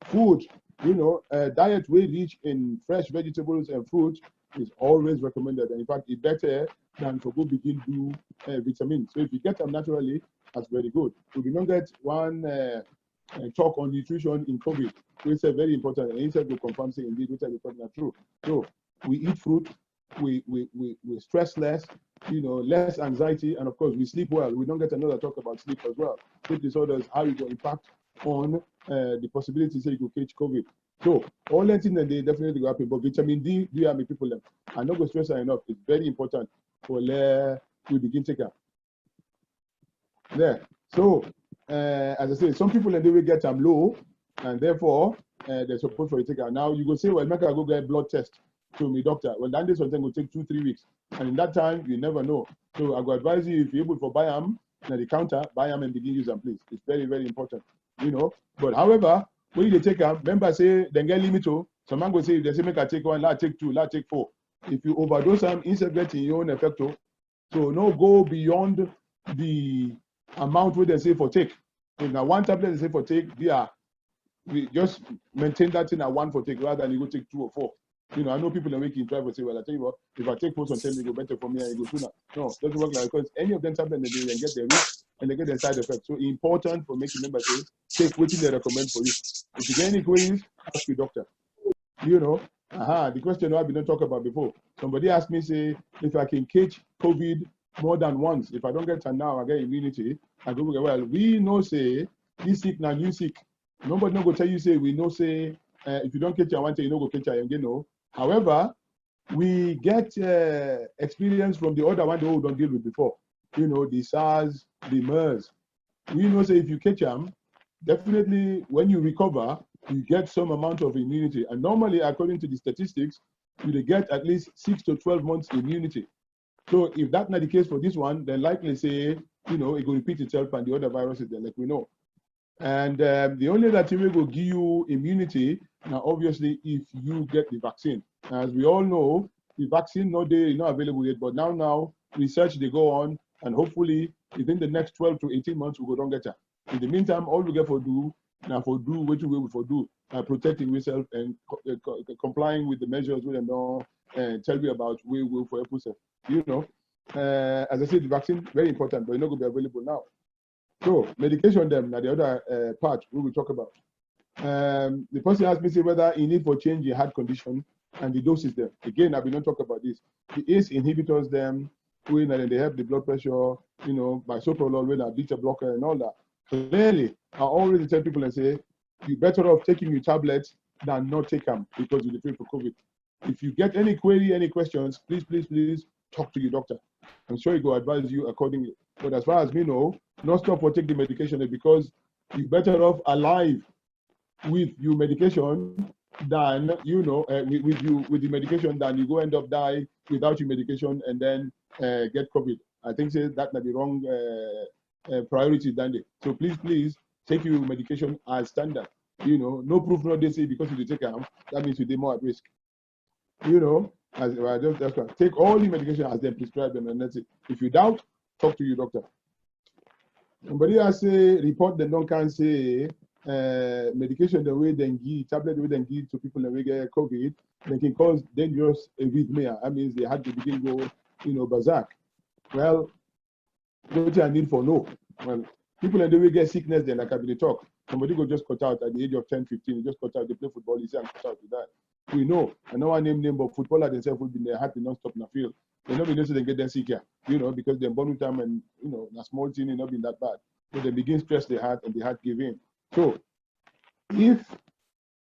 food. Diet way rich in fresh vegetables and fruit is always recommended. And in fact, it's better than to go begin do vitamins. So if you get them naturally, that's very good. We do not get one talk on nutrition in COVID, which is very important. And instead we confirm say indeed, which is true. So we eat fruit, we stress less, less anxiety, and of course we sleep well. We don't get another talk about sleep as well. Sleep disorders, how it will impact on the possibility say you could catch COVID. So all that things that they definitely go happen. But vitamin D, do you have people them? I'm not going to stress that enough. It's very important for we begin take up. There. So as I say, some people they will get them low, and therefore they're supposed to take out. Now you go say, well, make I go get blood test to me doctor. Well, that day something will take 2-3 weeks, and in that time you never know. So I go advise you if you're able to buy them at the counter, buy them and begin use them, please. It's very, very important. But however, when you take them, remember say then get limit to. Some man go say if they say make I take 1, I take 2, I take 4. If you overdose them, instead getting your own effect. So no go beyond the amount where they say for take. If now 1 tablet they say for take, we just maintain that thing at 1 for take rather than you go take 2 or 4. I know people are making try to say, well, I tell you what, if I take 4 sometimes it go better for me and it go sooner. No, it doesn't work like that, because any of them tablets they get their risk and they get their side effects. So important for making members say, take what they recommend for you. If you get any queries, ask your doctor. The question I've been talking about before. Somebody asked me, say, if I can catch COVID more than once, if I don't get it now, I get immunity. I go, well, we know, say, this sick now, you sick. Nobody no go tell you, say, we know, say, if you don't catch it, one thing, you don't go catch it. However, we get experience from the other one that we don't deal with before. The SARS, the MERS. We know, say, if you catch them, definitely when you recover, you get some amount of immunity. And normally, according to the statistics, you get at least 6 to 12 months immunity. So if that's not the case for this one, then likely say, it will repeat itself and the other viruses there, like we know. And the only other thing will give you immunity, now obviously, if you get the vaccine. As we all know, the vaccine not available yet, but now research they go on, and hopefully within the next 12 to 18 months we go don't get it. In the meantime, all we get for do what we will for do, protecting yourself and complying with the measures with them tell you about we will for yourself. You know, as I said, the vaccine very important, but it's not going to be available now. So medication them now the other part we will talk about. The person asked me say whether he need for change in heart condition and the doses them. Again, I will not talk about this. The ACE inhibitors them, when they help the blood pressure, you know, by soprolol, when a beta blocker and all that. Clearly, I always tell people and say, you're better off taking your tablets than not take them because you're afraid for COVID. If you get any query, any questions, please talk to your doctor. I'm sure he will advise you accordingly. But as far as we know, not stop or take the medication because you're better off alive with your medication than with the medication than you go end up die without your medication and then get COVID. I think that might be wrong priority than they. So please take your medication as standard. You know, no proof, no they say because you take them, that means you're more at risk. You know, as that's right. Take all the medication as they prescribe them, and that's it. If you doubt, talk to your doctor. Somebody has say report the non-can say medication the way they give, tablet the way they give to people that get COVID, they can cause dangerous arrhythmia. That means they had to begin go, you know, berserk. Well, what I need for no. Well, people that way get sickness, then like I be talk. Somebody go just cut out at the age of 10, 15, he just cut out, they play football, he say I'm cut out to that. We know, I know one name, but footballer themselves will be in their heart non-stop in the field. They not be necessarily get them sick here, you know, because they're born with time and, you know, a small thing is not been that bad. So they begin stress the heart and the heart give in. So if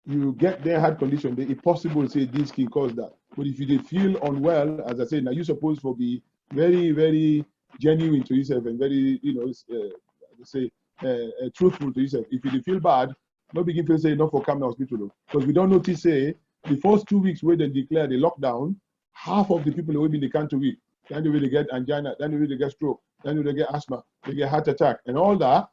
you get their heart condition, it's possible to say this can cause that. But if you feel unwell, as I said, now you're supposed to be very, very genuine to yourself and very, you know, truthful to yourself. If you feel bad, not begin to say not for come to hospital because we don't notice say the first 2 weeks where they declare the lockdown, half of the people who will be in the country, then they will get angina, then they will get stroke, then they will get asthma, they get heart attack, and all that.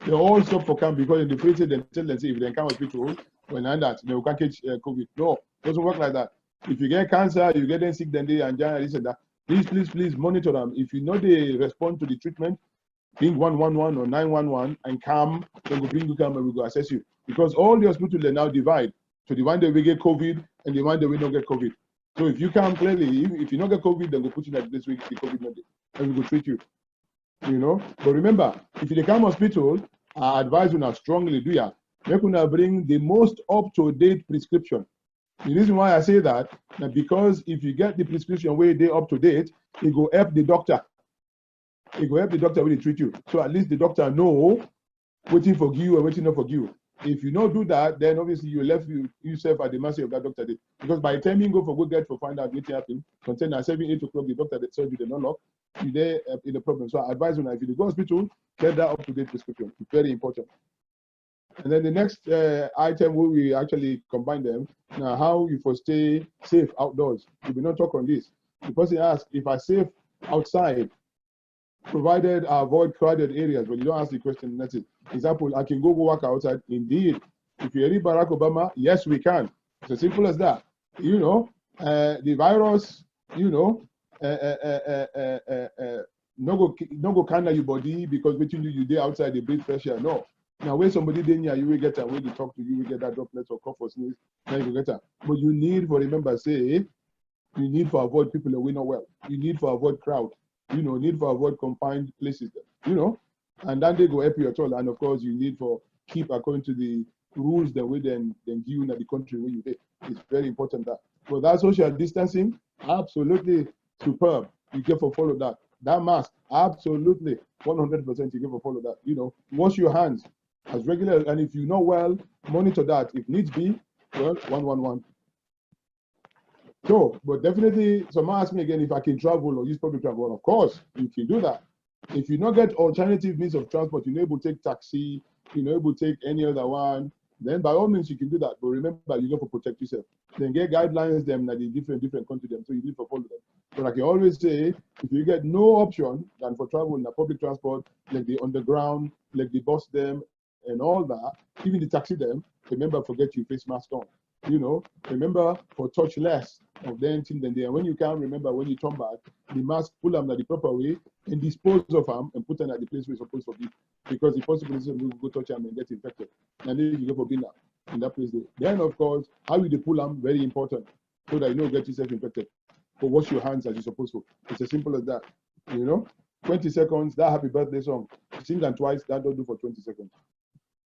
They all stop for camp because in the place they tell them say if they come to hospital, when that they will catch COVID. No, it doesn't work like that. If you get cancer, you get them sick, then they angina, this and that. Please monitor them. If you know they respond to the treatment, bring 111 or 911 and come, then we bring you come and we go assess you. Because all the hospitals they now divide. So the one that we get COVID and the one that we don't get COVID. So if you come clearly, if you don't get COVID, then we put you like this week the COVID not and we will treat you. You know, but remember, if you come hospital, I advise you now strongly do ya. Make you bring the most up-to-date prescription. The reason why I say that because if you get the prescription where they up to date, it will help the doctor. It will help the doctor when they treat you. So at least the doctor know waiting for you and waiting not for you. If you don't do that, then obviously you left yourself at the mercy of that doctor. Because by the time you go for get for find out what happened, contain at 7, 8 o'clock, the doctor that served you the non-lock, you're there in the problem. So I advise you now, if you go to hospital, get that up-to-date prescription. It's very important. And then the next item where we actually combine them, now how you for stay safe outdoors. We will not talk on this. The person asks, if I safe outside, provided I avoid crowded areas, but you don't ask the question, that's it. Example, I can go work outside. Indeed, if you read Barack Obama, yes, we can. It's as simple as that. You know, the virus, you know, no go kind of your body because between you there outside, they breathe fresh air. No. Now, when somebody then you will get a way to talk to you, will get that droplets or cough or sneeze, then you get that. But you need for remember, say, you need for avoid people that we know well. You need for avoid crowd. You know, need for avoid confined places, you know, and then they go help you at all. And of course, you need for keep according to the rules that we then give you in the country where you live. It's very important that. For that social distancing, absolutely superb. You get for follow that. That mask, absolutely 100% you get for follow that. You know, wash your hands as regular, and if you know well, monitor that. If needs be, well, 111. So, but definitely, someone asked me again if I can travel or use public travel. Of course, you can do that. If you not get alternative means of transport, you're able to take taxi, you're able to take any other one, then by all means you can do that. But remember, you got to protect yourself. Then get guidelines them that the different countries them, so you need to follow them. But I can always say, if you get no option than for travel in the public transport, like the underground, like the bus them, and all that, even the taxi them, remember forget your face mask on. You know, remember for touch less of the thing than there. When you can remember when you turn back, the mask pull them the proper way and dispose of them and put them at the place where it's supposed to be. Because the possibility of you go touch them and get infected. And then you go for dinner in that place there. Then of course, how you pull them, very important. so that you don't get yourself infected. But wash your hands as you're supposed to. It's as simple as that. 20 seconds, that happy birthday song. Sing that twice, that don't do for 20 seconds.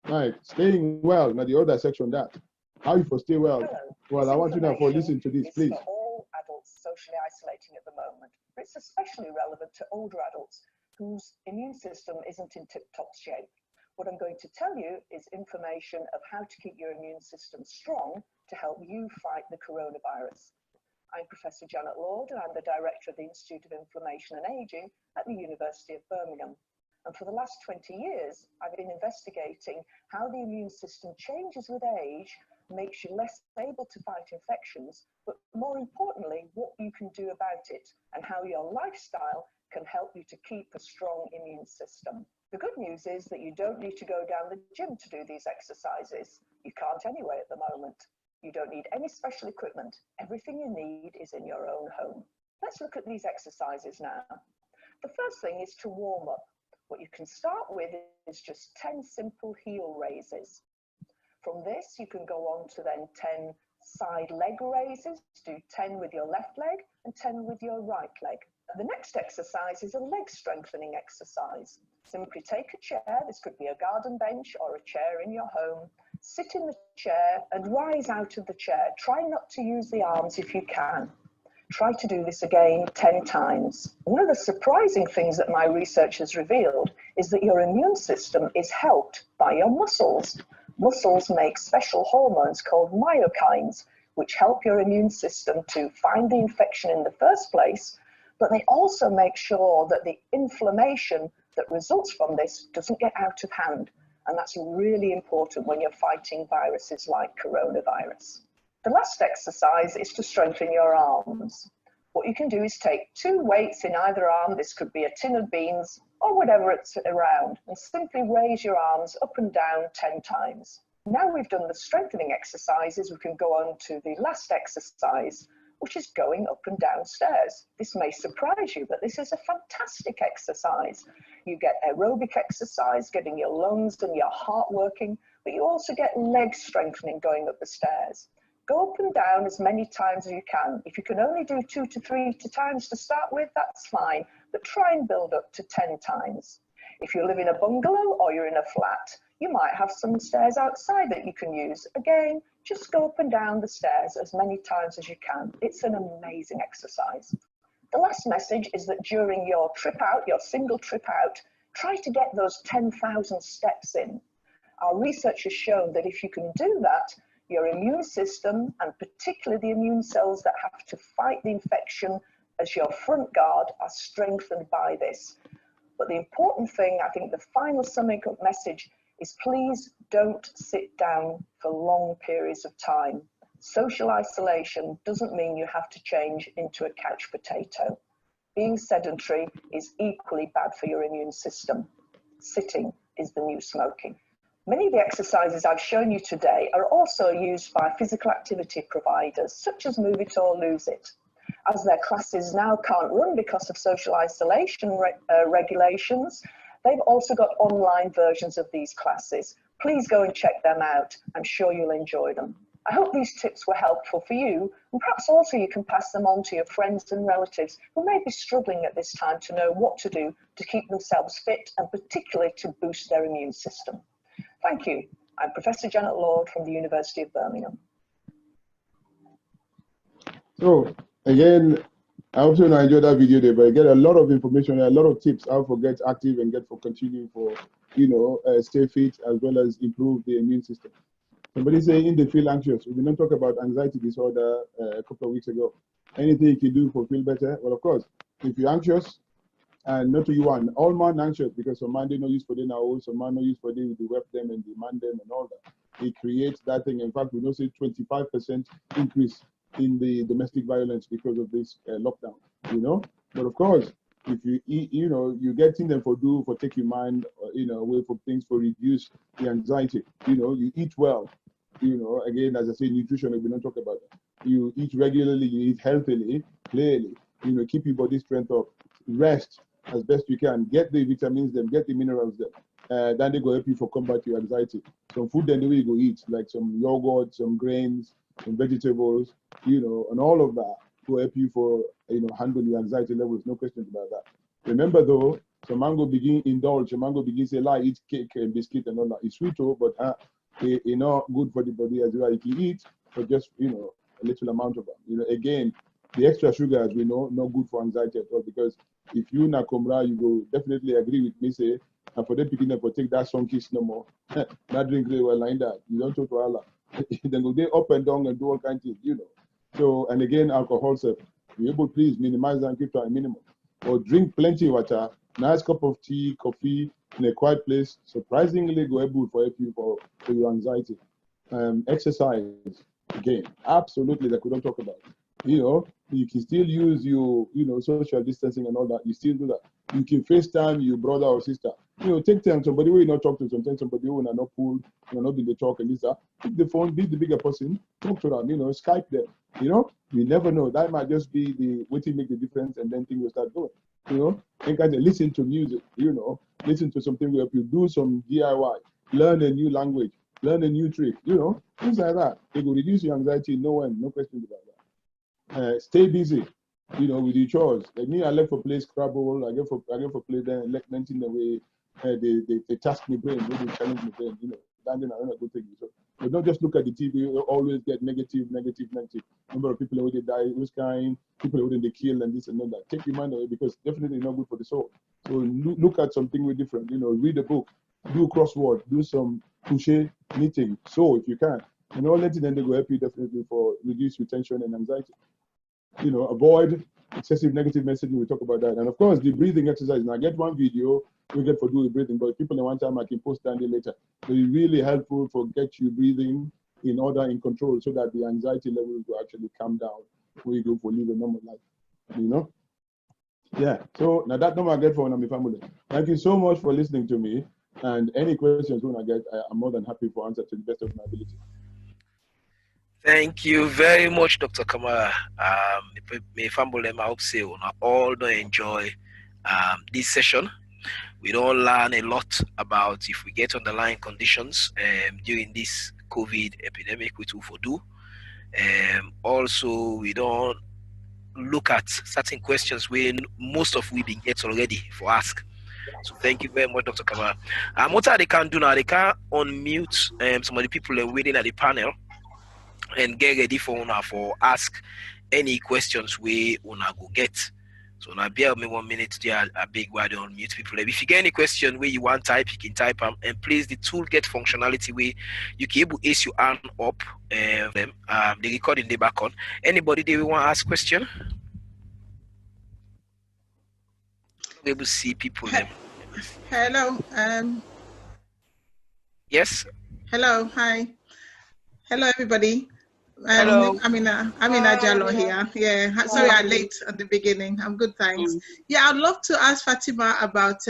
Right, staying well. Now the other section, that. How you for stay well? Well, I want you now for listen to this, please. For all adults socially isolating at the moment, but it's especially relevant to older adults whose immune system isn't in tip-top shape. What I'm going to tell you is information of how to keep your immune system strong to help you fight the coronavirus. I'm Professor Janet Lord, and I'm the Director of the Institute of Inflammation and Aging at the University of Birmingham. And for the last 20 years, I've been investigating how the immune system changes with age, makes you less able to fight infections, but more importantly, what you can do about it and how your lifestyle can help you to keep a strong immune system. The good news is that you don't need to go down the gym to do these exercises. You can't anyway at the moment. You don't need any special equipment. Everything you need is in your own home. Let's look at these exercises now. The first thing is to warm up. What you can start with is just 10 simple heel raises. From this, you can go on to then 10 side leg raises. Do 10 with your left leg and 10 with your right leg. The next exercise is a leg strengthening exercise. Simply take a chair, this could be a garden bench or a chair in your home, sit in the chair and rise out of the chair. Try not to use the arms if you can. Try to do this again 10 times. One of the surprising things that my research has revealed is that your immune system is helped by your muscles. Muscles make special hormones called myokines, which help your immune system to find the infection in the first place, but they also make sure that the inflammation that results from this doesn't get out of hand. And that's really important when you're fighting viruses like coronavirus. The last exercise is to strengthen your arms. What you can do is take 2 weights in either arm. This could be a tin of beans or whatever it's around, and simply raise your arms up and down 10 times. Now we've done the strengthening exercises, we can go on to the last exercise, which is going up and down stairs. This may surprise you, but this is a fantastic exercise. You get aerobic exercise, getting your lungs and your heart working, but you also get leg strengthening going up the stairs. Go up and down as many times as you can. If you can only do 2 to 3 times to start with, that's fine, but try and build up to 10 times. If you live in a bungalow or you're in a flat, you might have some stairs outside that you can use. Again, just go up and down the stairs as many times as you can. It's an amazing exercise. The last message is that during your trip out, your single trip out, try to get those 10,000 steps in. Our research has shown that if you can do that, your immune system, and particularly the immune cells that have to fight the infection as your front guard, are strengthened by this. But the important thing, I think the final summing up message is please don't sit down for long periods of time. Social isolation doesn't mean you have to change into a couch potato. Being sedentary is equally bad for your immune system. Sitting is the new smoking. Many of the exercises I've shown you today are also used by physical activity providers, such as Move It or Lose It. As their classes now can't run because of social isolation regulations, they've also got online versions of these classes. Please go and check them out. I'm sure you'll enjoy them. I hope these tips were helpful for you, and perhaps also you can pass them on to your friends and relatives who may be struggling at this time to know what to do to keep themselves fit and particularly to boost their immune system. Thank you. I'm Professor Janet Lord from the University of Birmingham. So again, I hope you enjoyed that video there, but I get a lot of information, a lot of tips how to get active and get for continuing for, stay fit as well as improve the immune system. Somebody saying they feel anxious. We did not talk about anxiety disorder a couple of weeks ago. Anything you can do for feel better? Well, of course, if you're anxious, and not to you one, all man anxious because some man they no use for them now, some man no use for them, they web them and demand them and all that. It creates that thing. In fact, we know say 25% increase in the domestic violence because of this lockdown, But of course, if you eat, you getting them for take your mind, away from things for reduce the anxiety. You eat well. Again, as I say, nutrition, we don't talk about that. You eat regularly, you eat healthily, clearly, keep your body strength up, rest as best you can, get the vitamins, them, get the minerals there. Then they go help you for combat your anxiety. Some food then the way you go eat, like some yogurt, some grains, some vegetables, you know, and all of that will help you for, you know, handle your anxiety levels. No questions about that. Remember though, some man go begin indulge, some man go begin say, like, eat cake and biscuit and all that. It's sweet, but it's not good for the body as well. If you eat, but just, you know, a little amount of them. You know, again, the extra sugar, as we know, not good for anxiety at all, because if you na Kamara, you will definitely agree with me, say, and for them picking up, take that sun kiss no more. That drink really well like that. You don't talk to Allah. Then go they up and down and do all kinds of things, you know. So, and again, alcohol self. Be able, please minimize and keep to a minimum. Or drink plenty of water, nice cup of tea, coffee in a quiet place. Surprisingly, go able for help you for your anxiety. Exercise, again, absolutely, that we don't talk about. You know, you can still use your, you know, social distancing and all that. You still do that. You can FaceTime your brother or sister. You know, take time. Somebody will not talk to, sometimes somebody will not pull, you know, not be the talk and this, that. Pick the phone, be the bigger person, talk to them, you know, Skype them. You know, you never know. That might just be the what make the difference, and then things will start going. You know, and kind of listen to music, you know, listen to something where you do some DIY, learn a new language, learn a new trick, you know, things like that. It will reduce your anxiety, no questions about that. Stay busy, you know, with your chores. Like me, I left for play Scrabble, I get for play then, like mention the way they task me brain, they challenge me brain, you know, then I don't go take it. So, but don't just look at the TV, you always get negative. Number of people who they die, who's kind, people who they kill and this and that. Take your mind away, because definitely not good for the soul. So look at something way different, you know, read a book, do a crossword, do some crochet knitting. So if you can, and all that, then they will help you definitely for reduce retention and anxiety. You know, avoid excessive negative messaging. We talk about that. And of course, the breathing exercise. Now, I get one video we get for doing breathing, but people in one time I can post down there later. So it's really helpful for get you breathing in order, in control, so that the anxiety levels will actually come down when you go for live a normal life. You know? Yeah. So now that number I get for my family. Thank you so much for listening to me. And any questions when I get, I'm more than happy for answer to the best of my ability. Thank you very much, Dr. Kamara. My family, I hope say we all don't enjoy this session. We don't learn a lot about if we get underlying conditions during this COVID epidemic, which we will do. Also, we don't look at certain questions when most of we been get already for ask. So thank you very much, Dr. Kamara. What they can do now, they can unmute some of the people waiting at the panel and get ready for una for ask any questions we una go get. So now bear with me 1 minute there, a big word on mute people. If you get any question where you want type, you can type them, and please the tool get functionality where you can able ace your hand up the recording the back on. Anybody they want to ask question? Be able to see people them. Hello. Yes. Hello. Hi. Hello, everybody. Hello. I'm in Jalo here. Yeah. Sorry, I'm late at the beginning. I'm good, thanks. Yeah, I'd love to ask Fatima about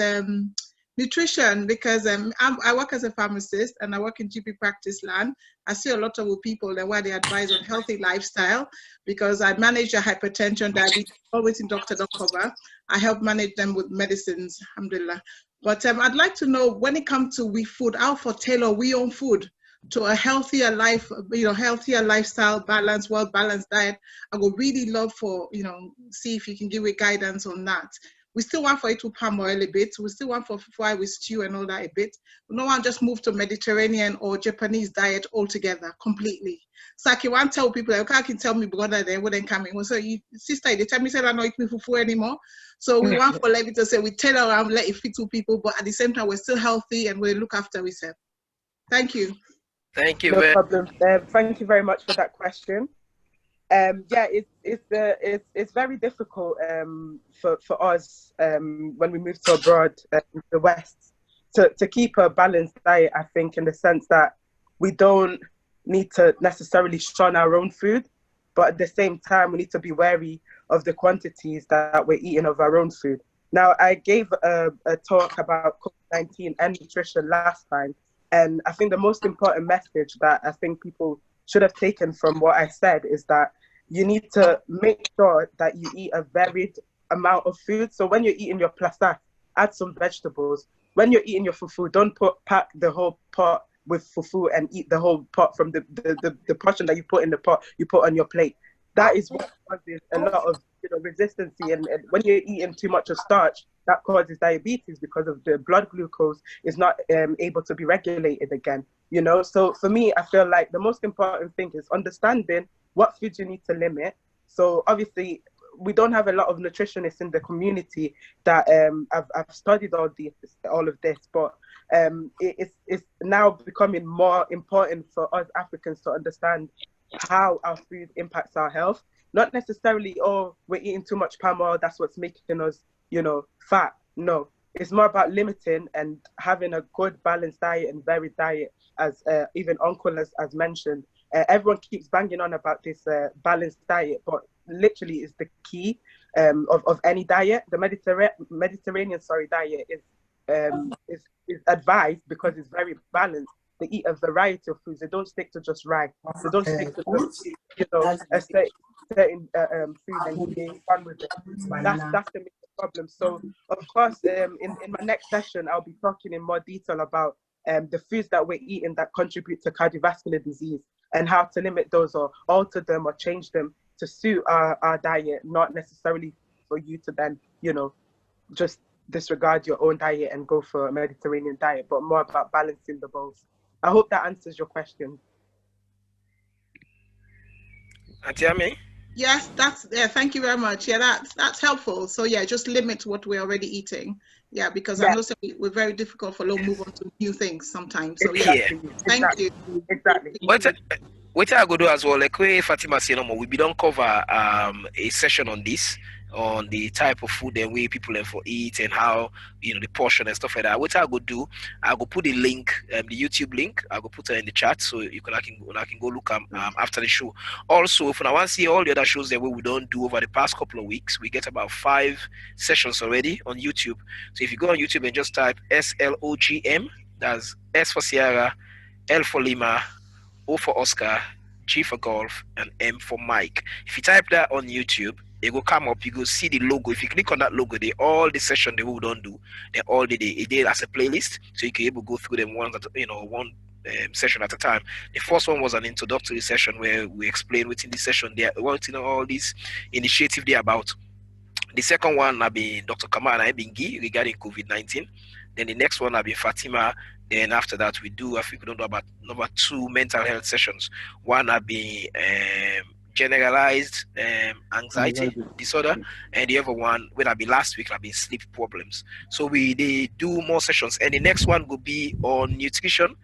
nutrition, because I work as a pharmacist and I work in GP practice land. I see a lot of people that why they advise on healthy lifestyle, because I manage their hypertension, diabetes, always in doctor don't cover. I help manage them with medicines, alhamdulillah. But I'd like to know, when it comes to we food, how for tailor we own food to a healthier life, healthier lifestyle, balance, well-balanced diet. I would really love for, see if you can give me guidance on that. We still want for it to palm oil a bit. We still want for fry with stew and all that a bit. We don't want to just move to Mediterranean or Japanese diet altogether, completely. So I can want to tell people, like, I can tell me brother they wouldn't come in. So sister, they tell me say I don't eat me fufu anymore. So we want for Levi to say we tailor around, let it fit to people, but at the same time we're still healthy and we look after ourselves. Thank you. Thank you. No problem. Thank you very much for that question. Yeah, it's very difficult for us when we move to abroad, the West, to keep a balanced diet. I think in the sense that we don't need to necessarily shun our own food, but at the same time we need to be wary of the quantities that we're eating of our own food. Now, I gave a talk about COVID-19 and nutrition last time. And I think the most important message that I think people should have taken from what I said is that you need to make sure that you eat a varied amount of food. So when you're eating your plastic, add some vegetables. When you're eating your fufu, don't pack the whole pot with fufu and eat the whole pot from the portion that you put in the pot, you put on your plate. That is what causes a lot of resistance. And when you're eating too much of starch, that causes diabetes because of the blood glucose is not able to be regulated again. So for me, I feel like the most important thing is understanding what foods you need to limit. So obviously, we don't have a lot of nutritionists in the community that I've studied all of this, but it's now becoming more important for us Africans to understand how our food impacts our health. Not necessarily, oh, we're eating too much palm oil, that's what's making us, fat. No, it's more about limiting and having a good balanced diet and varied diet, as even Uncle has mentioned. Everyone keeps banging on about this balanced diet, but literally is the key of any diet. The Mediterranean diet is advised because it's very balanced. They eat a variety of foods. They don't stick to just rice. They don't stick to just, a certain food and get fun with it. That's the main problem. So of course, in my next session, I'll be talking in more detail about the foods that we're eating that contribute to cardiovascular disease and how to limit those or alter them or change them to suit our diet, not necessarily for you to then, just disregard your own diet and go for a Mediterranean diet, but more about balancing the both. I hope that answers your question. Atiame? Yes, thank you very much. Yeah, that's helpful. So yeah, just limit what we're already eating. Yeah, because I know we're very difficult for low move on to new things sometimes. So yeah, thank you. Exactly. What I go do as well, like Fatima said, we don't cover a session on this, on the type of food and way people for eat and how the portion and stuff like that. What I go do, I go put the link, the YouTube link. I go put it in the chat so I can go look after the show. Also, if I want to see all the other shows that we don't do over the past couple of weeks, we get about 5 sessions already on YouTube. So if you go on YouTube and just type SLOGM, that's S for Sierra, L for Lima, O for Oscar, G for Golf, and M for Mike. If you type that on YouTube, it will come up. You go see the logo. If you click on that logo, all the session that we don't do, they're all the day. It did as a playlist, so you can able to go through them one session at a time. The first one was an introductory session where we explain within the session what all these initiative they're about. The second one will be Dr. Kamara Ebingi regarding COVID-19. Then the next one will be Fatima. Then after that, we do, I think we don't know about number 2 mental health sessions. One will be generalized anxiety disorder, and the other one, will be last week, will be sleep problems. So they do more sessions, and the next one will be on nutrition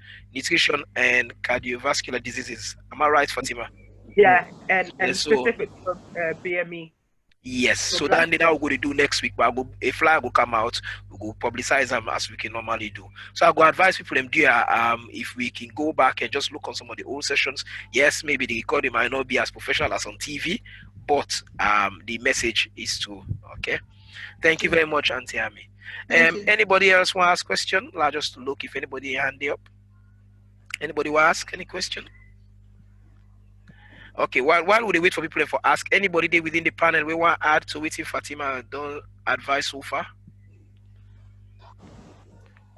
and cardiovascular diseases. Am I right, Fatima? Yeah, and specific to BME. Yes, so then we're going to do next week, but a flag will come out, we'll publicize them as we can normally do. So I go advise people if we can go back and just look on some of the old sessions. Yes, maybe the recording might not be as professional as on TV, but the message is true. Okay. Thank you very much, Auntie Amy. Anybody else want to ask question? I'll just look if anybody handy up. Anybody want to ask any question? Okay, while we wait for people to ask, anybody there within the panel we want to add to waiting Fatima don't advise so far?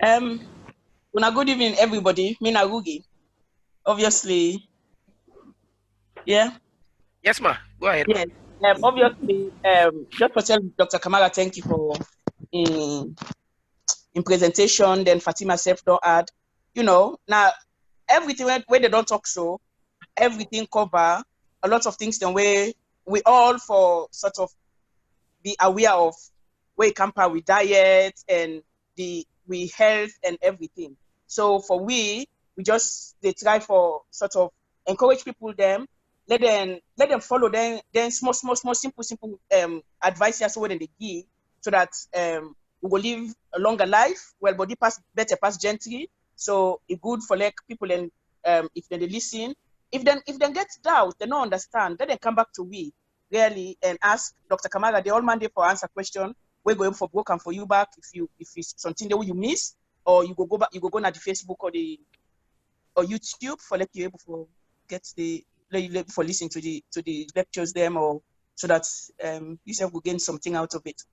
Good evening, everybody. Mina Rugi. Obviously, yeah. Yes, ma. Go ahead. Yes. Obviously, just for telling Dr. Kamara, thank you for in presentation. Then Fatima self don't add. Now everything where they don't talk so. Everything cover a lot of things. Then we all for sort of be aware of where it compare with diet and we health and everything. So for they try for sort of encourage people let them follow then small simple advice so when they give so that we will live a longer life. Well, Bɔdi Bεttεh pass Gentri. So it's good for like people and if they listen. If they get doubt, they don't understand, then they come back to we really and ask Dr. Kamara the whole Monday for answer question. We're going for broken for you back if it's something that you miss, or you go back, you go on the Facebook or YouTube for let you able to get for listening to the lectures them or so that yourself will gain something out of it.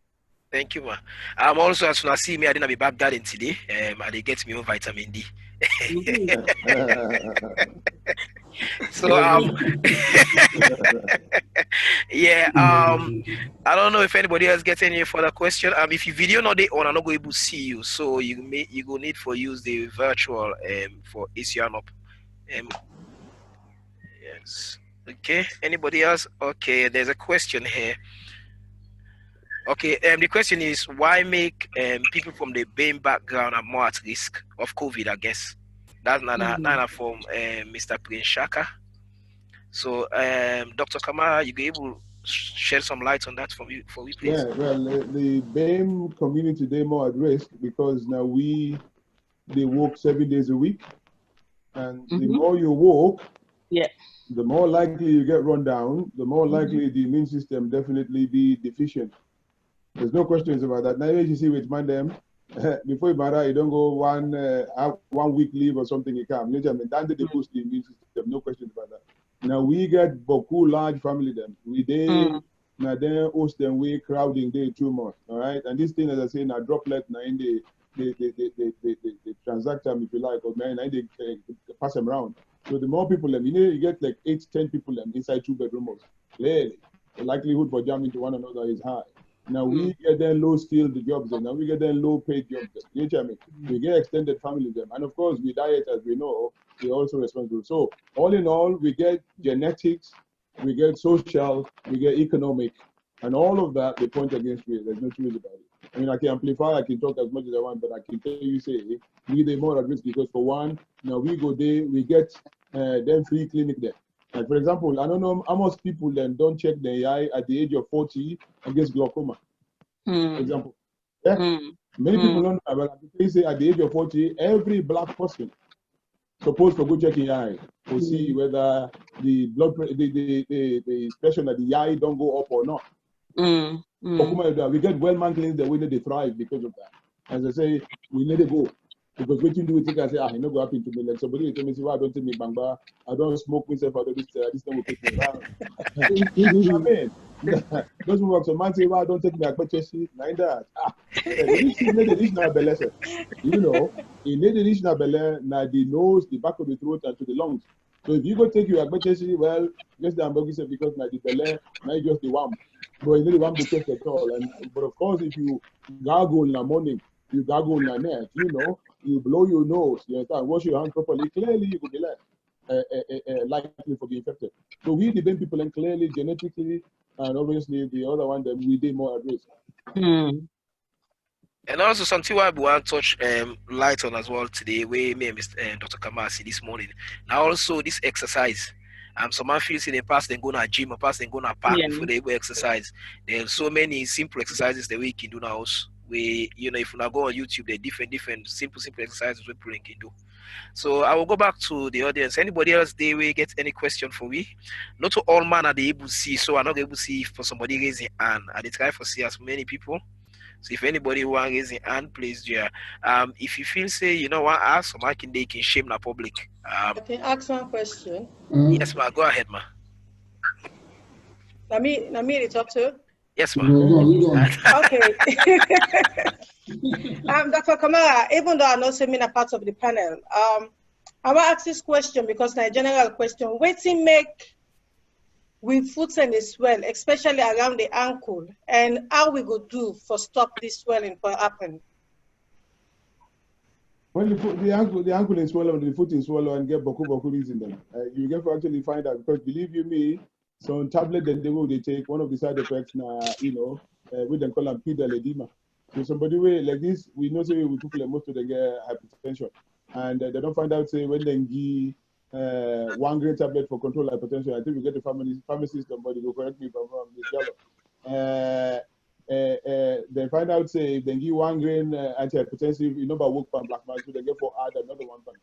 Thank you, ma. Also, as soon as see me, I didn't be back garden today. And they get me on vitamin D. So yeah, I don't know if anybody else gets any further question. If you video not the on, I'm not going to see you, so you go need for use the virtual for ACR up. Yes. Okay. Anybody else? Okay. There's a question here. Okay. The question is, why make people from the BAME background are more at risk of COVID? I guess that's Nana from Mr. Prince Shaka. So, Dr. Kamara, you be able to shed some light on that for me, please? Yeah, well, the BAME community, they're more at risk because now they work 7 days a week. And the more you work, the more likely you get run down, the more likely the immune system definitely be deficient. There's no questions about that. Now, you see with them, before you matter, you don't go 1 week leave or something, you come. I mean, then they boost the immune system, no questions about that. Now we get Boku large family them. Now they host them, we crowding day too much. All right. And this thing, as I say, now droplet now in the transact them, if you like, or man, they pass them around. So the more people them, you get like 8, 10 people them inside 2 bedrooms. Clearly, the likelihood for jamming to one another is high. Now we get them low skilled jobs and now we get them low paid jobs. You know what I mean? We get extended family them. And of course we diet, as we know, we're also responsible. So all in all, we get genetics, we get social, we get economic, and all of that they point against me. There's no truth about it. I mean, I can amplify, I can talk as much as I want, but I can tell you, say, we the more at risk because for one, now we go there, we get them free clinic there. Like for example, I don't know how much people then don't check their eye at the age of 40 against glaucoma. For example, many people don't know, but they say at the age of 40, every black person supposed to go check the eye to see whether the blood pressure, the pressure that the eye don't go up or not. We get well-man clinics that we need to thrive because of that. As I say, we need to go. Because what you do, think I say, it not go happen to me. Like somebody will tell me, I don't take me bangba, I don't smoke myself out of this thing will take me around. I mean, those work so man say, I don't take me a purchase like that. You know, in the additional belly, now the nose, the back of the throat, and to the lungs. So if you go take your purchase, well, just the hamburger said because now the belly, now just the worm. But you need the worm to test at all. But of course, if you gargle in the morning, you gargle in the night, you know, you blow your nose, you understand, wash your hands properly, clearly you could be likely for being infected. So we the people and clearly genetically and obviously the other one that we did more at risk. And also something I want to touch light on as well today, where me and Dr. Kamara see this morning. Now also this exercise. Some man feels in the past they go to a gym or past they go to a park before they go exercise. There's so many simple exercises that we can do now. We, you know, if you now go on YouTube, there are different simple exercises we people can do. So I will go back to the audience. Anybody else they will get any question for me? Not to all man are they able to see, so I'm not able to see for somebody raising hand. I try for see as many people. So if anybody want to raise your hand, please do. If you feel say you know want to ask, so they can shame the public. I can ask one question. Yes, ma. Go ahead, ma. Let me talk to. Yes, ma. Okay. Dr. Kamara, even though I'm not saying a part of the panel, I want to ask this question because it's a general question. What to make with foot and the swell, especially around the ankle, and how we go do for stop this swelling for happen? When you put the ankle is swollen, the foot is swollen, and get boku in them, you get to actually find out because believe you me, some tablet that they take, one of the side effects now, you know, we then call them pedal edema. So somebody way like this, we know say we people most of them get hypertension, and they don't find out say when they give 1 grain tablet for control hypertension. I think we get the pharmacist, somebody will correct me if I'm wrong. They find out say if they give 1 grain antihypertensive, you know about work pan black man, so they get for add another 1 pan.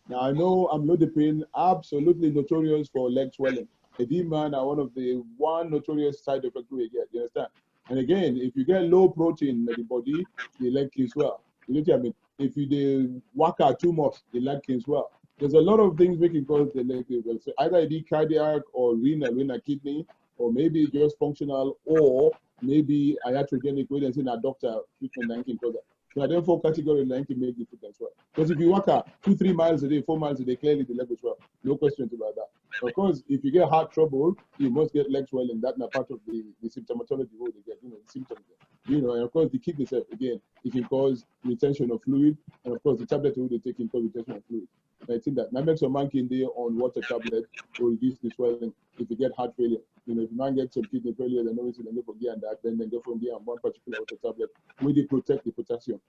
Now I know amlodipine absolutely notorious for leg swelling. Edema are one of the notorious side effects we get. You understand? And again, if you get low protein in the body, the leg can swell. You know what I mean? If you work out too much, the leg can swell. There's a lot of things we can cause the leg to swell. So either it be cardiac or renal kidney, or maybe just functional, or maybe iatrogenic, where they say a doctor treatment 19 cause that. So I don't for category 19 make the foot as well. Because if you walk 2-3 miles a day, 4 miles a day, clearly the leg is well. No questions about that. Of course, if you get heart trouble, you must get leg swelling. That's not part of the symptomatology what they get, the symptoms. And of course the kidney itself, again, it can cause retention of fluid, and of course the tablet will take in cause retention of fluid. I think that makes a man can day on water tablet will reduce the swelling if you get heart failure. If you man get some kidney failure, then obviously they go from there and that, then they go from there on one particular water tablet where they protect the potassium.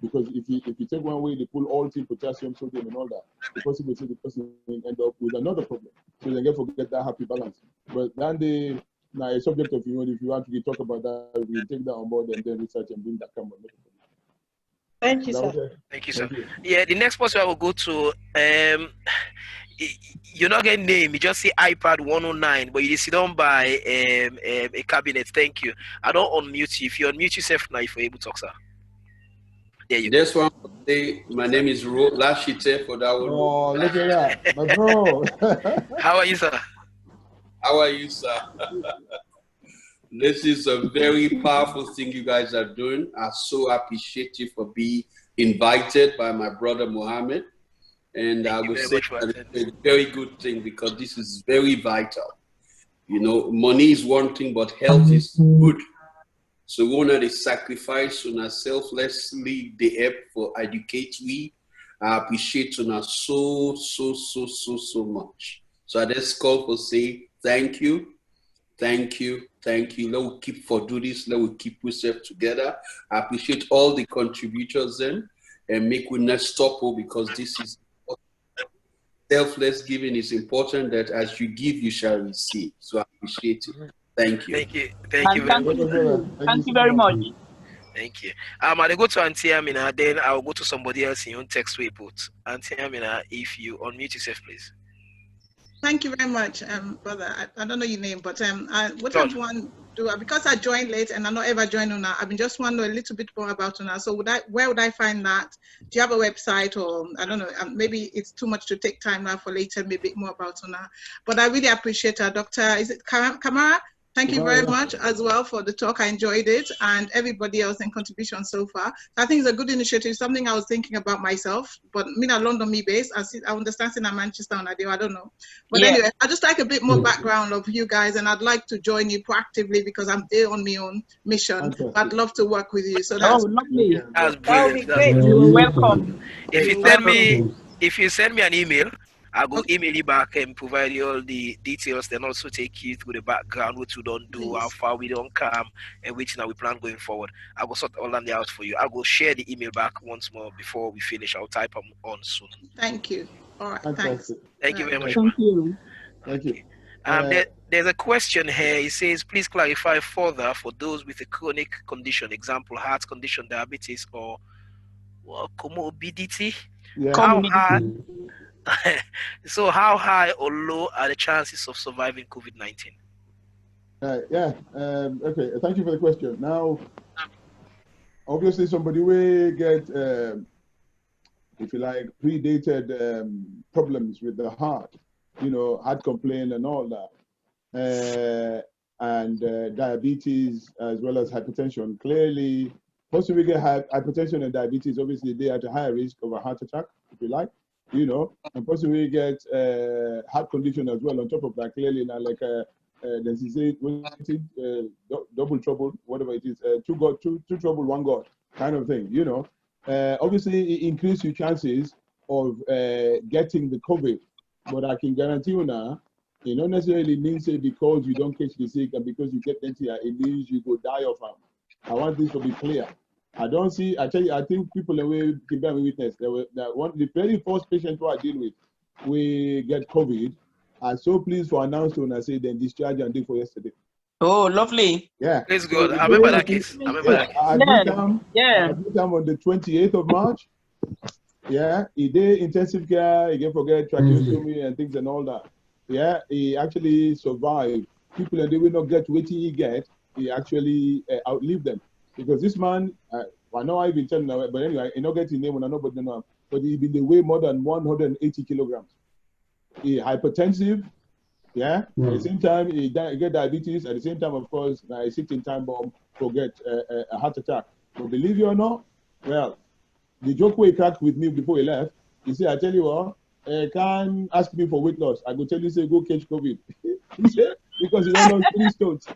Because if you take one way, they pull all the potassium, sodium, and all that, the possibility the person will end up with another problem. So they get forget that happy balance. But then a subject of if you want to talk about that, we take that on board and then research and bring that come on. Thank you, sir. Okay? Thank you, sir. Yeah, the next person I will go to, you're not getting name, you just say iPad 109, but you sit down by a cabinet. Thank you. I don't unmute you. If you unmute yourself now, if you're able to talk, sir. There you Just want to say my name is Lashite for that one. Oh, look at that, my bro. How are you, sir? How are you, sir? This is a very powerful thing you guys are doing. I so appreciate you for being invited by my brother Mohammed. And I would say that it's a very good thing because this is very vital. Money is one thing, but health is good. So we want to sacrifice on us selflessly the help for educate we. I appreciate on us so much. So I just call for say thank you. Let we keep for do this. Let we keep ourselves together. I appreciate all the contributors then and make we not stop because this is selfless giving is important that as you give, you shall receive. So I appreciate it. Thank you. Thank you very much. Thank you very much. Thank you. I'll go to Auntie Amina, then I'll go to somebody else in your own text way put. Auntie Amina, if you unmute yourself, please. Thank you very much, brother. I don't know your name, but what I want to do, because I joined late and I not ever joined Una, I've been just wondering a little bit more about Una. So where would I find that? Do you have a website or I don't know? Maybe it's too much to take time now for later, maybe more about Una. But I really appreciate our doctor. Is it Kamara? Thank you very much as well for the talk. I enjoyed it and everybody else in contribution so far. I think it's a good initiative, something I was thinking about myself, but me not London me based. I understand in Manchester and I don't know. But anyway, I just like a bit more background of you guys and I'd like to join you proactively because I'm there on my own mission. I'd love to work with you. So that's lovely. That's brilliant. You're welcome. If you send me an email, I will email you back and provide you all the details, then also take you through the background, what we don't do, how far we don't come, and which now we plan going forward. I will sort all that out for you. I will share the email back once more before we finish. I'll type them on soon. Thank you. All right, thanks. Thank you very much. Thank you. Thank you. There's a question here. It says, please clarify further for those with a chronic condition, example, heart condition, diabetes, or comorbidity. How high? So how high or low are the chances of surviving COVID-19? Okay, thank you for the question. Now, obviously somebody will get, if you like, predated problems with the heart, heart complaint and all that, and diabetes as well as hypertension. Clearly, most people get hypertension and diabetes, obviously they are at a higher risk of a heart attack, if you like. And possibly get heart condition as well on top of that. Clearly, now like double trouble, whatever it is, two trouble, one God kind of thing. Obviously it increases your chances of getting the COVID, but I can guarantee you now, it don't necessarily means because you don't catch the sick and because you get NTI, it means you go die of them. I want this to be clear. I don't see, I tell you, I think people can bear witness. The very first patient who I deal with, we get COVID. I'm so pleased for announcing I say then discharge and did for yesterday. Oh, lovely. Yeah. It's good. I remember that case. I admit him on the 28th of March. Yeah, he did intensive care, he can forget tracheostomy and things and all that. Yeah, he actually survived. People and they will not get what he get, he actually outlived them. Because this man, I know I've been telling you, but anyway, I don't get his name and nobody know him, but he been the way more than 180 kilograms. He hypertensive, Yeah. At the same time, you get diabetes. At the same time, of course, a certain time bomb forget a heart attack. But believe you or not, well, the joke we cracked with me before he left, he said, "I tell you what, can't ask me for weight loss. I go tell you, say, go catch COVID." He said, because he don't know 3 stones.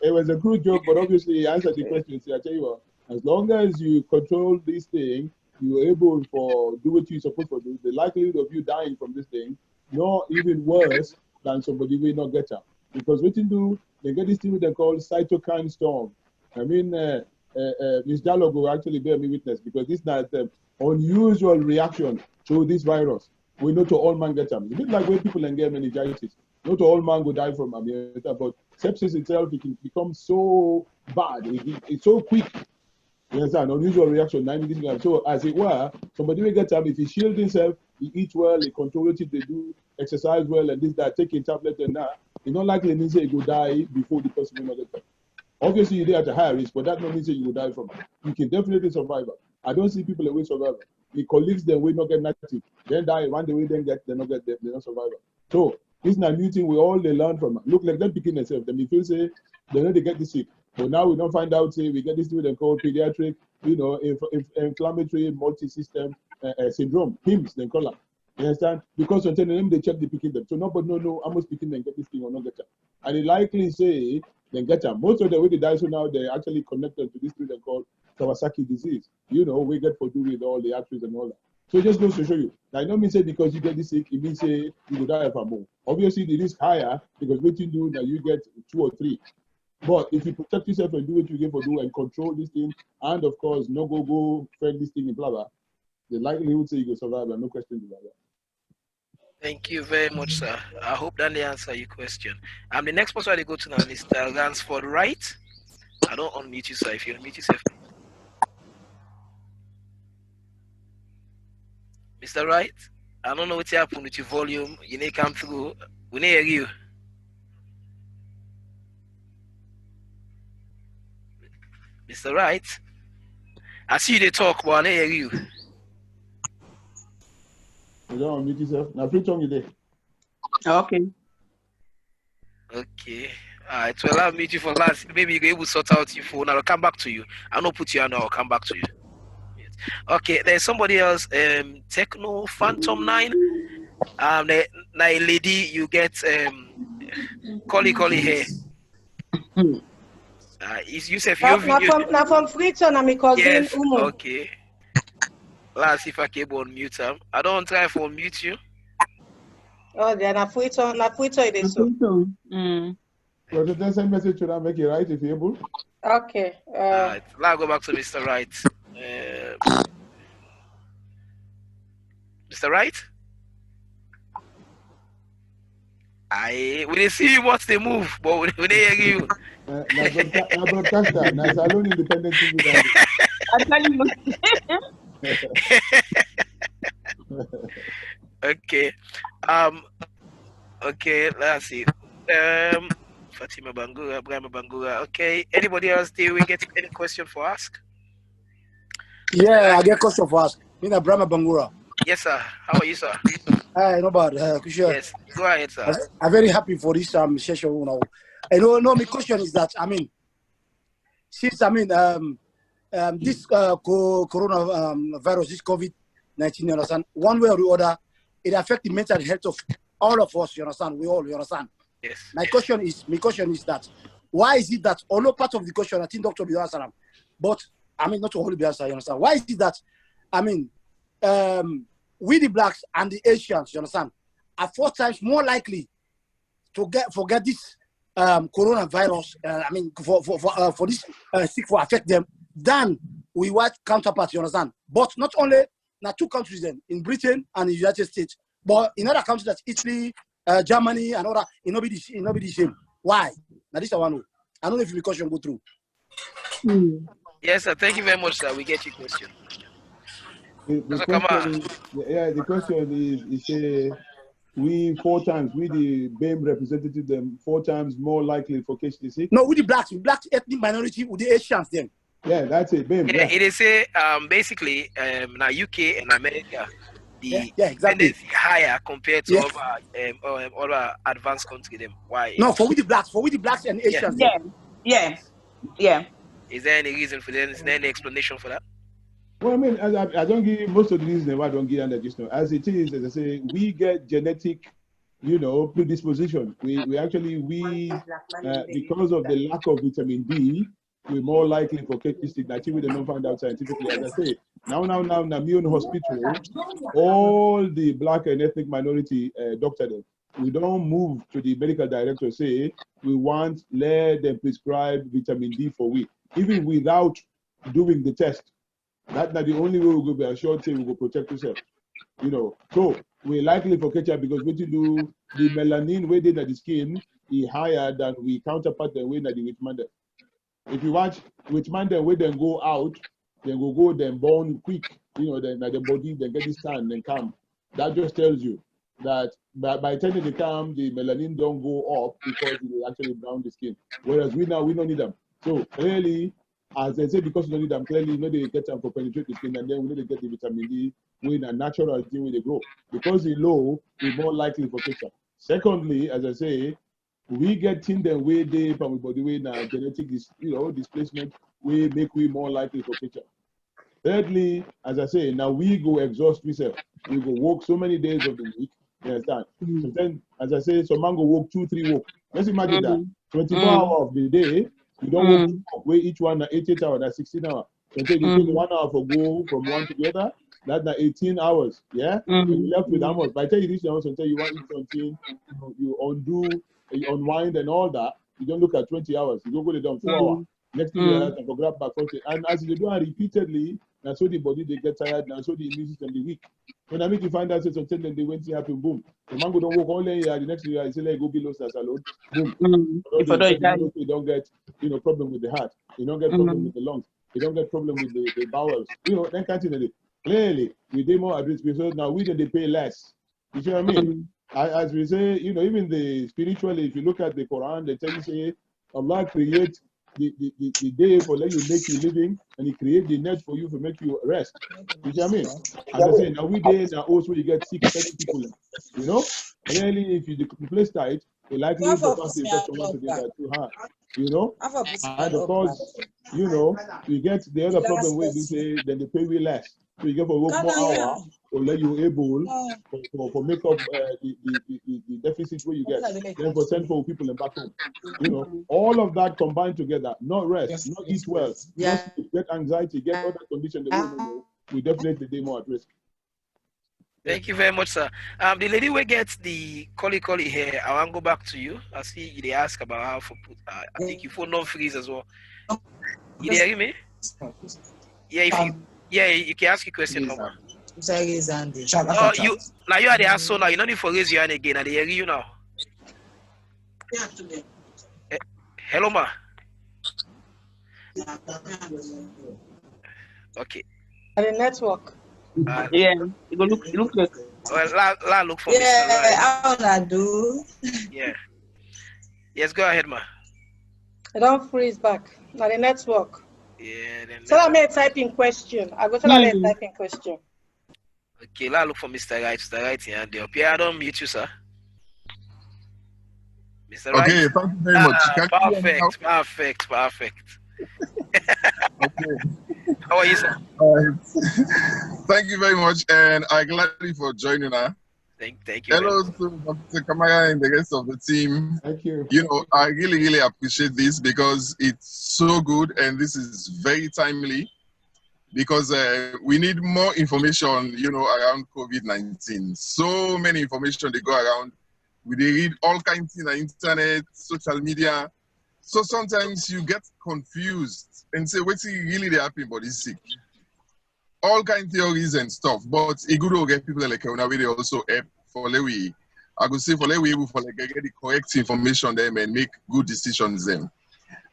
It was a crude joke, but obviously he answered the question. See, I tell you what, as long as you control this thing, you're able to do what you're supposed to do. The likelihood of you dying from this thing, not even worse than somebody will not get up. Because what you do, they get this thing they call cytokine storm. I mean, Ms. Dialogue will actually bear me witness, because this is not unusual reaction to this virus. We know to all man get them. It's a bit like when people get meningitis. Not all man will die from it, but sepsis itself, it can become so bad. It's so quick. You understand? Unusual reaction. So as it were, somebody will get them. If he shield himself, he eat well, he control it, they do exercise well, and this, that, taking tablet and that. It's not likely means he will die before the person will not get them. Obviously, you're at a higher risk, but that don't mean you will die from it. You can definitely survive it. I don't see people away survive it. The colleagues then will not get negative. Then die, one day we then get, they not get, they not survive it. So this is a new thing we all they learn from. Look like them picking themselves. Them if you say they know they get this sick, but now we don't find out. Say we get this thing they call pediatric, inflammatory multi-system syndrome. PIMS they call it. You understand? Because on them they check the picking them. So nobody know how much picking them get this thing or not get it. And they likely say they get them. Most of the way they die so now they're actually connected to this thing they call Kawasaki disease. We get for do with all the arteries and all that. So it just goes to show you. I don't mean say because you get this sick, it means say you will die from more. Obviously the risk higher because what you do that you get 2 or 3. But if you protect yourself and do what you get for do and control this thing, and of course no go fed this thing in blah blah, the likelihood say you will survive and no question about that. Thank you very much, sir. I hope that answer your question. The next person I go to now is Mr. Ransford Wright. I don't unmute you, sir. If you unmute yourself. Mr. Wright, I don't know what happened with your volume. You need to come through. We need to hear you. Mr. Wright, I see you they talk, but I don't hear you. You don't unmute yourself. Now, free tongue you there. Okay. Okay. All right. Well, I'll meet you for last. Maybe you're able to sort out your phone. I'll come back to you. I'll not put you on. I'll come back to you. Okay. There's somebody else. Techno Phantom 9. The lady you get Collie here. Is Yusuf your video? Now from Freetown, I'm cousin. Yes. Okay. Let's see if I can unmute him. I don't try to unmute you. Oh, then na Freetown it is so. So just send message to them, make it right if you're able. Okay. Alright. Let's go back to Mr. Wright. Mr. Wright? We didn't see you watch the move, but we didn't hear you. Na broadcaster, na Salon Independent TV. Okay. Okay, let's see. Fatima Bangura, Brahma Bangura. Okay. Anybody else do we get any question for ask? Yeah, I get question for ask. Me Brahma Bangura. Yes, sir. How are you, sir? Hi, no bad. Yes, go ahead, sir. I'm very happy for this session. You know. My question is that since this coronavirus, this COVID-19, you understand, one way or the other, it affects the mental health of all of us. You understand? You understand? Yes. My question is that why is it that although part of the question I think Dr. will answer, but not to only be answer. You understand? Why is it that we the blacks and the Asians, you understand, are 4 times more likely to get this coronavirus, for this sick for affect them than we white counterparts, you understand? But not only now 2 countries then, in Britain and the United States, but in other countries like Italy, Germany, and other, it not be the same. Why? Now this I want to know. I don't know if the question go through. Yes, sir. Thank you very much, sir. We get your question. The question is say we 4 times, we the BAME representative them 4 times more likely for catch the sick. No, with the blacks ethnic minority, with the Asians then. Yeah, that's it, BAME. Yeah, it is say basically now UK and America, the exactly tendency higher compared to other advanced countries. Them why? No, for with the blacks and Asians. Yeah. Is there any reason for that? Is there any explanation for that? Well, I mean, I don't give most of the reasons why I don't give under just now. As it is, as I say, we get genetic, predisposition. We actually because of the lack of vitamin D, we're more likely for kidney stick. That we don't find out scientifically. As I say, now, Namion Hospital, all the black and ethnic minority doctors, we don't move to the medical director say let them prescribe vitamin D for we, even without doing the test. That's not the only way we will be assured say we will protect yourself. So we're likely for catch up because what you do, the melanin weighted at the skin is higher than we counterpart the way that the Whitman. If you watch Whitman, the way then go out, then go then born quick, then the body then get this sun then come. That just tells you that by the time they come, the melanin don't go up because it will actually brown the skin. Whereas we don't need them. So clearly, as I say, because we don't need them, clearly they get them for penetrate the skin, and then we need to get the vitamin D with a natural thing when they grow. Because it's low, we're more likely for cancer. Secondly, as I say, we get things that way they from body way now genetic displacement we make we more likely for cancer. Thirdly, as I say, now we go exhaust ourselves. We go work so many days of the week. You understand? So then, as I say, some man go work 2-3 work. Let's imagine that 24 hours of the day, you don't work where each one 8 hours, that's 16 hours. So you take 1 hour for go from one to the other, that's 18 hours. Yeah? So you left with how much? By the time you reach the house and tell you want to eat something, you undo, you unwind and all that, you don't look at 20 hours. You go down 4 hours. Next thing you realize, I grab back 40. And as you do it repeatedly, now so the body they get tired, now so the immune system they weak. When I make you find out something, then they went to happen, boom. The mango don't work only the next year, I say like go below salon, boom. You don't get problem with the heart, you don't get problem with the lungs, you don't get problem with the bowels, then continue. Clearly, we do more at risk because now we they pay less. You see what I mean? As we say, even the spiritually, if you look at the Quran, they tell you say Allah creates the day for let you make you living, and He create the net for you to make you rest. You see what I mean? As I say, now we day now also you get 6-7 people. Clearly, if you place tight, the likelihood of us infection once again are too high. And of course, you get the other problem where they say then they pay you less. So you get for work more hour or let you able for make up the deficit where you get. Then for send for people in back home. All of that combined together, not rest, not eat well, not get anxiety, get other conditions we definitely be more at risk. Thank you very much, sir. The lady who gets the collie here, I want to go back to you. I see they ask about how for put. I think you for non-freeze as well. You hear me? Yeah, you can ask a question, Mama. Oh, you are the answer now. You don't need to raise your hand again. I hear you now. Hello, ma. Okay. And the network. You go look like. Well, look for me. I wanna do. Yeah. Yes, go ahead, ma. I don't freeze back. Now the network. Yeah. Then tell me a typing question. I go tell me a typing question. Okay, look for Mr. Right. Mr. Right here. Yeah, I don't mute you, sir. Mr. Right. Okay, thank you very much. Perfect. Okay. How are you, sir? Thank you very much, and I'm glad for joining us. Thank you. Hello to Dr. Kamara and the rest of the team. Thank you. I really appreciate this because it's so good, and this is very timely because we need more information, around COVID-19. So many information they go around. We read all kinds on the internet, social media. So sometimes you get confused and say, what's really happening but is sick? All kind of theories and stuff, but it good to get people like Coronary they also help for we. I could say for we able for get the correct information them and make good decisions them.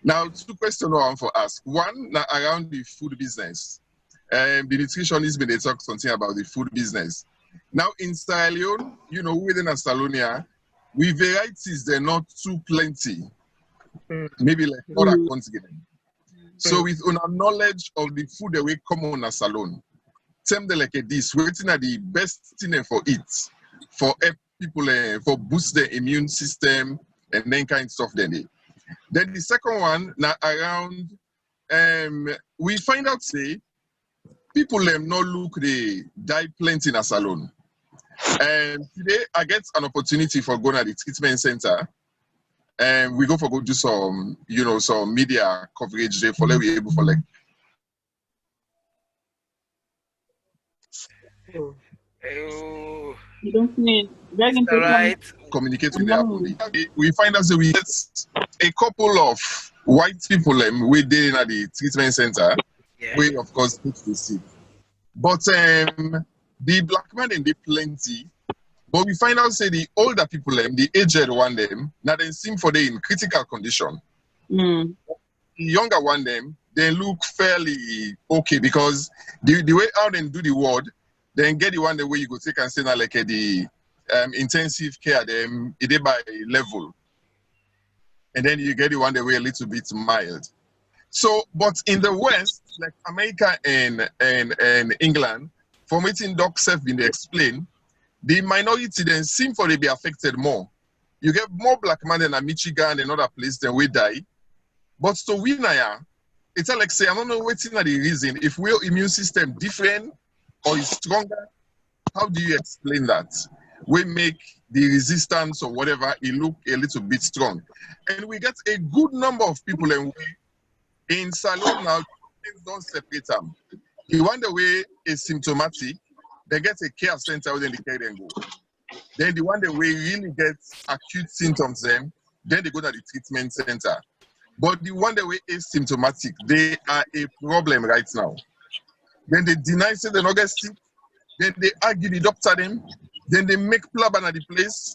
Now, 2 questions I want to ask. One, around the food business. The nutritionist been they talk something about the food business. Now in Sierra Leone, within Salonia, with varieties they're not too plenty. Maybe like other countries. So with our knowledge of the food that we come on a salon, term them like this, waiting at the best thing for it, for help people, for boost the immune system and then kind of stuff. Then the second one, now around, we find out say people not look they die plenty in a salon. And today I get an opportunity for going at the treatment center. And we go do some, some media coverage there for we able for like. You don't need right. Communicate with them. We find out that we get a couple of white people within at the treatment center, we of course take the sick. But the black man and they plenty. But we find out say the older people the aged one them, now they seem for they in critical condition. The younger one them, they look fairly okay because the way out and do the ward, then get the one the way you go take and say now like the intensive care them it by level. And then you get the one the way a little bit mild. So, but in the West, like America and England, from waiting docs have been explained, the minority then seem for to be affected more. You get more black men in Michigan and other places than we die. But so we now, it's like say, I don't know what's the reason. If our immune system different or is stronger, how do you explain that? We make the resistance or whatever, it look a little bit strong. And we get a good number of people in salon now, don't separate them. The one the way is symptomatic, they get a care center where they carry them go. Then the one the way really gets acute symptoms then they go to the treatment center. But the one the way is symptomatic, they are a problem right now. Then they deny say they not get sick. Then they argue the doctor them. Then they make plan at the place.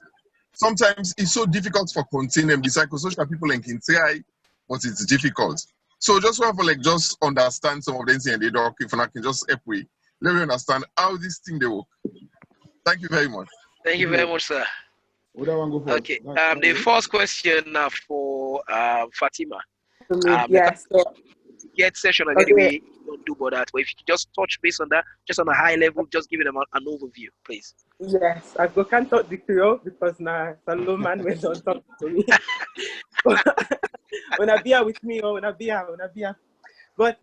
Sometimes it's so difficult for contain them. The psychosocial people can try, but it's difficult. So just want to just understand some of the things in the doc, if I can just help we let me understand how this thing they work. Thank you very much. Thank you very much, sir. Okay. The first question for Fatima. Yes. Get session again. We don't do about that. But if you just touch base on that, just on a high level, just give them an overview, please. Yes, I can't talk the Creole because now Salomon will don't talk to me. When I be with me or when I be. But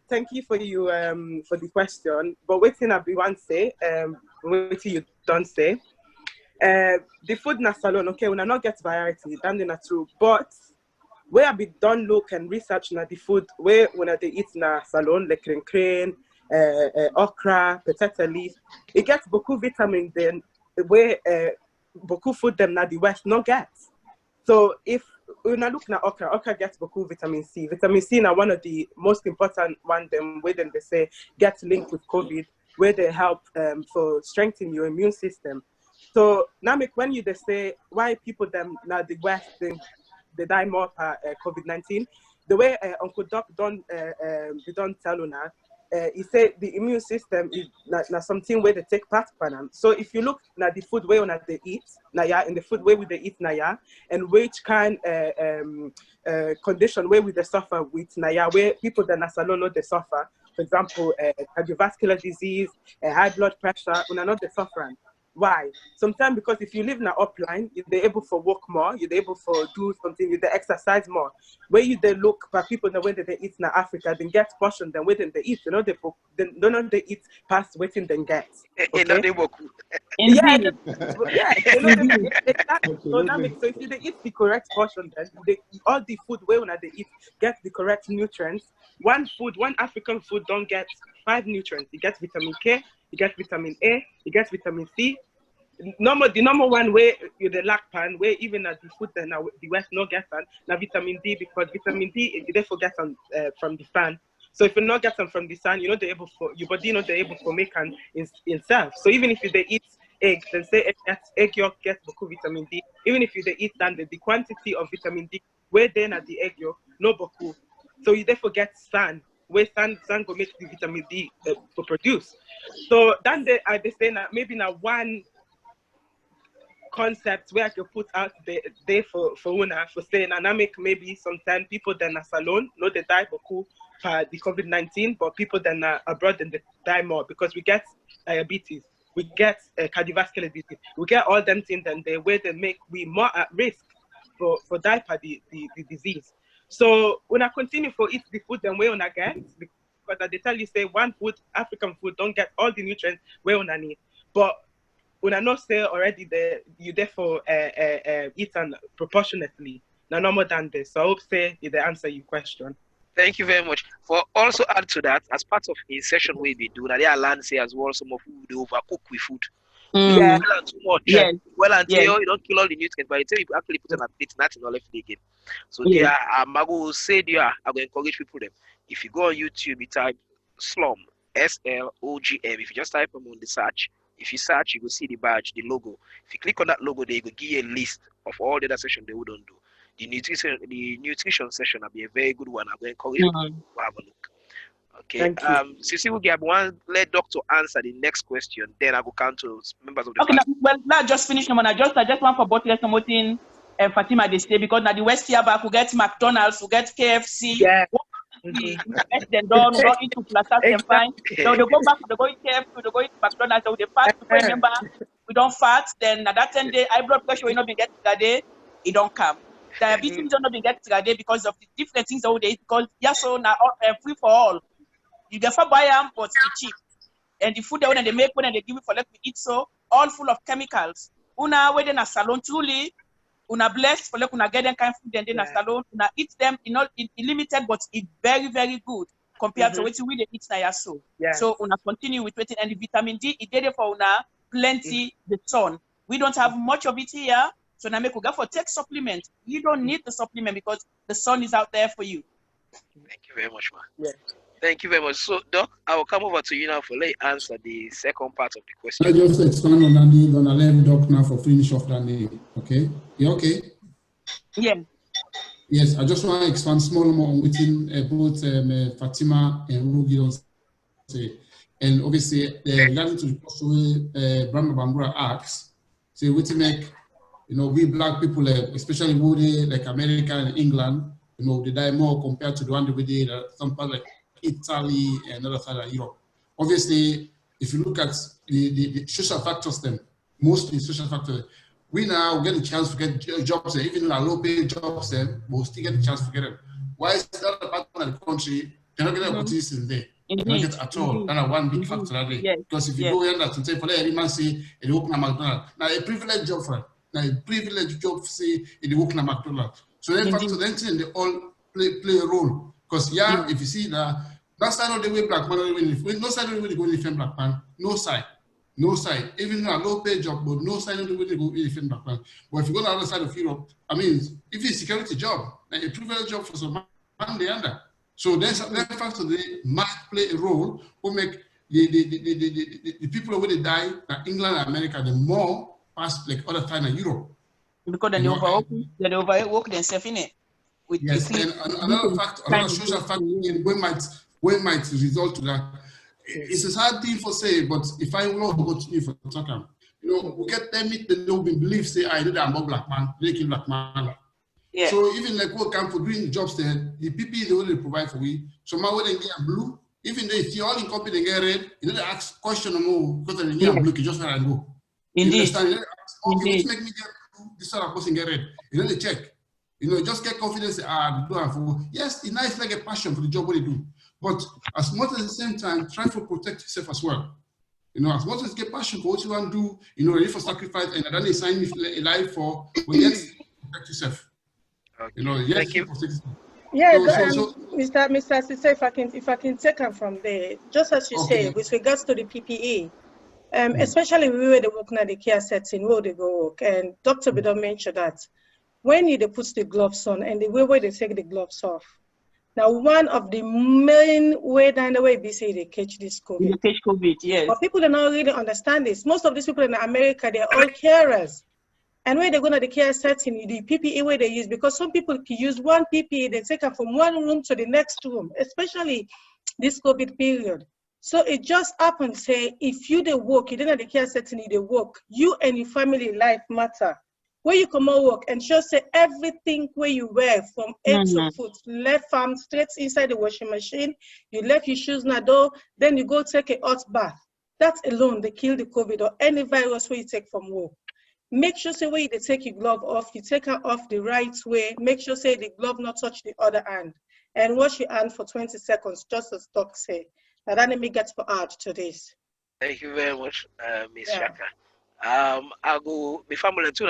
thank you for the question. But waiting I be one say, waiting you don't say. The food in a salon, okay, when I not get variety, then not true. But where I be done look and research na the food where when I eat in a salon, like crane, okra, potato leaf, it gets beaucoup vitamin then where beaucoup food them na the West not get. So if when I look at okra gets beaucoup vitamin C. Vitamin C now one of the most important one them where then they say gets linked with COVID, where they help for strengthening your immune system. So now when you they say why people them now the West they die more per COVID-19, the way Uncle Doc don't tell you now, he said the immune system is not something where they take part in. So if you look at the food where they eat, in the food where they eat, and which kind condition where they suffer with, where people that are they suffer, for example, cardiovascular disease, high blood pressure, not they suffering. Why? Sometimes because if you live in an upline, you're able to work more, you're able to do something, you exercise more. Where you they look for people that when they eat in Africa, they get portion than waiting they eat. They eat past waiting then get. Okay? Yeah. Exactly. So that makes so if they eat the correct portion, then all the food where when they eat get the correct nutrients. One African food don't get 5 nutrients. You get vitamin K, you get vitamin A, you get vitamin C. The number one way you the lack pan, where even at the food that now the West not get on, now vitamin D, because vitamin D you therefore get on from the sun. So if you not get them from the sun, you're not able for your body not able to make an itself. So even if you they eat eggs, then say egg yolk gets beaucoup vitamin D. Even if you they eat then the quantity of vitamin D where then at the egg yolk no beaucoup. So you therefore get sun, where sun go make the vitamin D to produce. So then they say that maybe now one concepts where I could put out there for una for saying, and I make maybe sometimes people that are alone, no they die for the COVID-19, but people that are abroad then they die more because we get diabetes, we get cardiovascular disease, we get all them things and the way they make we more at risk for die for the disease. So when I continue for eat the food then we wanna get, because they tell you say one food, African food don't get all the nutrients we wanna need. But when I not say already you therefore eat and proportionately, no more than this. So I hope say it answer your question. Thank you very much. For also add to that, as part of a session we do, now they learn say as well some of who they overcook with food. Yeah. Well, too much. Yes. Well, until Yes. you don't kill all the nutrients, but until you actually put on a plate, nothing left again. So Yes. there, I will say there, I will encourage people them. If you go on YouTube, you type SLOGM, SLOGM. If you just type them on the search, if you search, you will see the badge, the logo. If you click on that logo, they will give you a list of all the other sessions they wouldn't do. The nutrition session will be a very good one. I will encourage people to have a look. Okay. Sisi will give one. Let doctor answer the next question. Then I will count to members of the. Okay. Now just finish. I just want for both let's promoting Fatima they stay because now the West here back we get McDonald's, we get KFC. Yeah. We then done, we go into Plaza and fine. So they go back, they go eat KFC, they go eat McDonald's, so they fast. Remember, we don't fat. Then at that 10 day high blood pressure will not be get today. It don't come. Diabetes don't not be get today because of the different things that they because so now free for all. You get for buy them, but it's cheap. And the food that they make when they give it for let we eat so all full of chemicals. Una where in a salon truly. Una blessed for like una get them kind of food and then a salon. Una eat them in limited, but it's very very good compared to what we really eat now. So so una continue with waiting and the vitamin D. It did for una plenty the sun. We don't have much of it here, so now make we go for take supplement. You don't need the supplement because the sun is out there for you. Thank you very much, man. Yeah. Thank you very much. So, Doc, I will come over to you now for let answer the second part of the question. I just expand on that. I'm gonna let Doc now for finish off that name. Okay? You okay? Yeah. Yes, I just want to expand small more within both Fatima and Rugi say, and obviously regarding to the question Brahma Bambura asks, say we make we black people especially who like America and England, they die more compared to the one that we did some part like Italy and other side of Europe. Obviously, if you look at the social factors, then mostly social factors, we now get a chance to get jobs there, even in our low-paid jobs, then we'll still get a chance to get them. Why is that a part of the country? They're not getting opportunities in there. They don't get at all. That's one big factor that day. Because if you go in that and say, for every man say, they open a McDonald's. Now a privileged job for it. Now a privileged job say, they open a McDonald's. So then factor then they all play a role. Because if you see that, that's not the way black man no side of the way they go in defend black man, no side. No side. Even a low paid job, but no side of the way they go in defend black man. But if you go to the other side of Europe, I mean, if it's a security job, like a privileged job for some man they under. So then that factor they might play a role who make the people where they die in England and America the more past like other time in Europe. Because they overwork themselves in it. Yes, and another factor, another social factor we might result to that. It's a hard thing for say, but if I will continue for talking, we get them they don't believe say I did a black man, they kill black man. Yeah. So even like what come for doing the jobs there, the PPE they only provide for we. So my way they get blue, even though if you all in copy they get red, you know they ask question no more because they get blue, you just where I go. Indeed. You understand? Okay, let's make me get blue, this other person get red. You know they check. Just get confidence. They do it for yes, it's nice like a passion for the job what they do. But as much at the same time, try to protect yourself as well. As much as get passion for what you want to do, ready for sacrifice, and then they sign a life for, but yes, protect yourself. Okay. Thank you. Yeah, Mr. Sise, if I can take it from there, just as you say, with regards to the PPE, especially we were the working at the care setting, where they go work, and Dr. Bidon mentioned that when they put the gloves on and the way they take the gloves off. Now, one of the main way down the way they say they catch this COVID. They catch COVID, yes. But people don't really understand this. Most of these people in America, they're all carers. And when they go to the care setting, the PPE way they use, because some people can use one PPE, they take it from one room to the next room, especially this COVID period. So it just happened, say, if you dey work, you didn't have the care setting, you dey work, you and your family life matter. Where you come out work, and just say everything where you wear from head to foot, left arm straight inside the washing machine, you left your shoes na door, then you go take a hot bath. That alone, they kill the COVID or any virus where you take from work. Make sure say where you take your glove off, you take it off the right way. Make sure say the glove not touch the other hand. And wash your hand for 20 seconds, just as Doc say. Now that let me get for add to this. Thank you very much, Miss Shaka. I'll go my family too.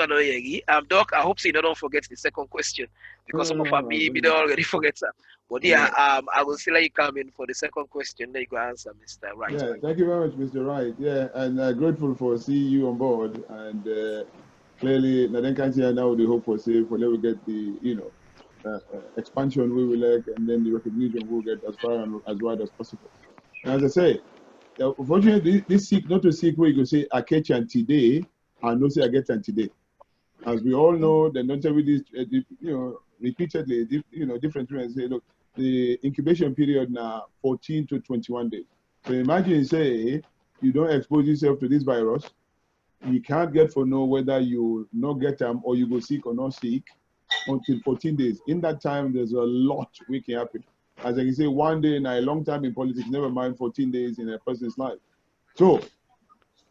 Doc, I hope so you don't forget the second question because some of me don't already forget that. But I will still let you come in for the second question. Then you go answer, Mr. Wright. Yeah, thank you very much, Mr. Wright. Yeah, and grateful for seeing you on board. And clearly, I can't say now the hope for say for let we get the expansion we will like, and then the recognition we'll get as far and as wide as possible. And as I say, unfortunately, this sick, not to sick where you can say I catch and today, and no say I get and today. As we all know, the not with this, repeatedly, different trends say, look, the incubation period now 14 to 21 days. So imagine say you don't expose yourself to this virus, you can't get for know whether you not get them or you go sick or not sick until 14 days. In that time, there's a lot we can happen. As I can say, one day in a long time in politics, never mind 14 days in a person's life. So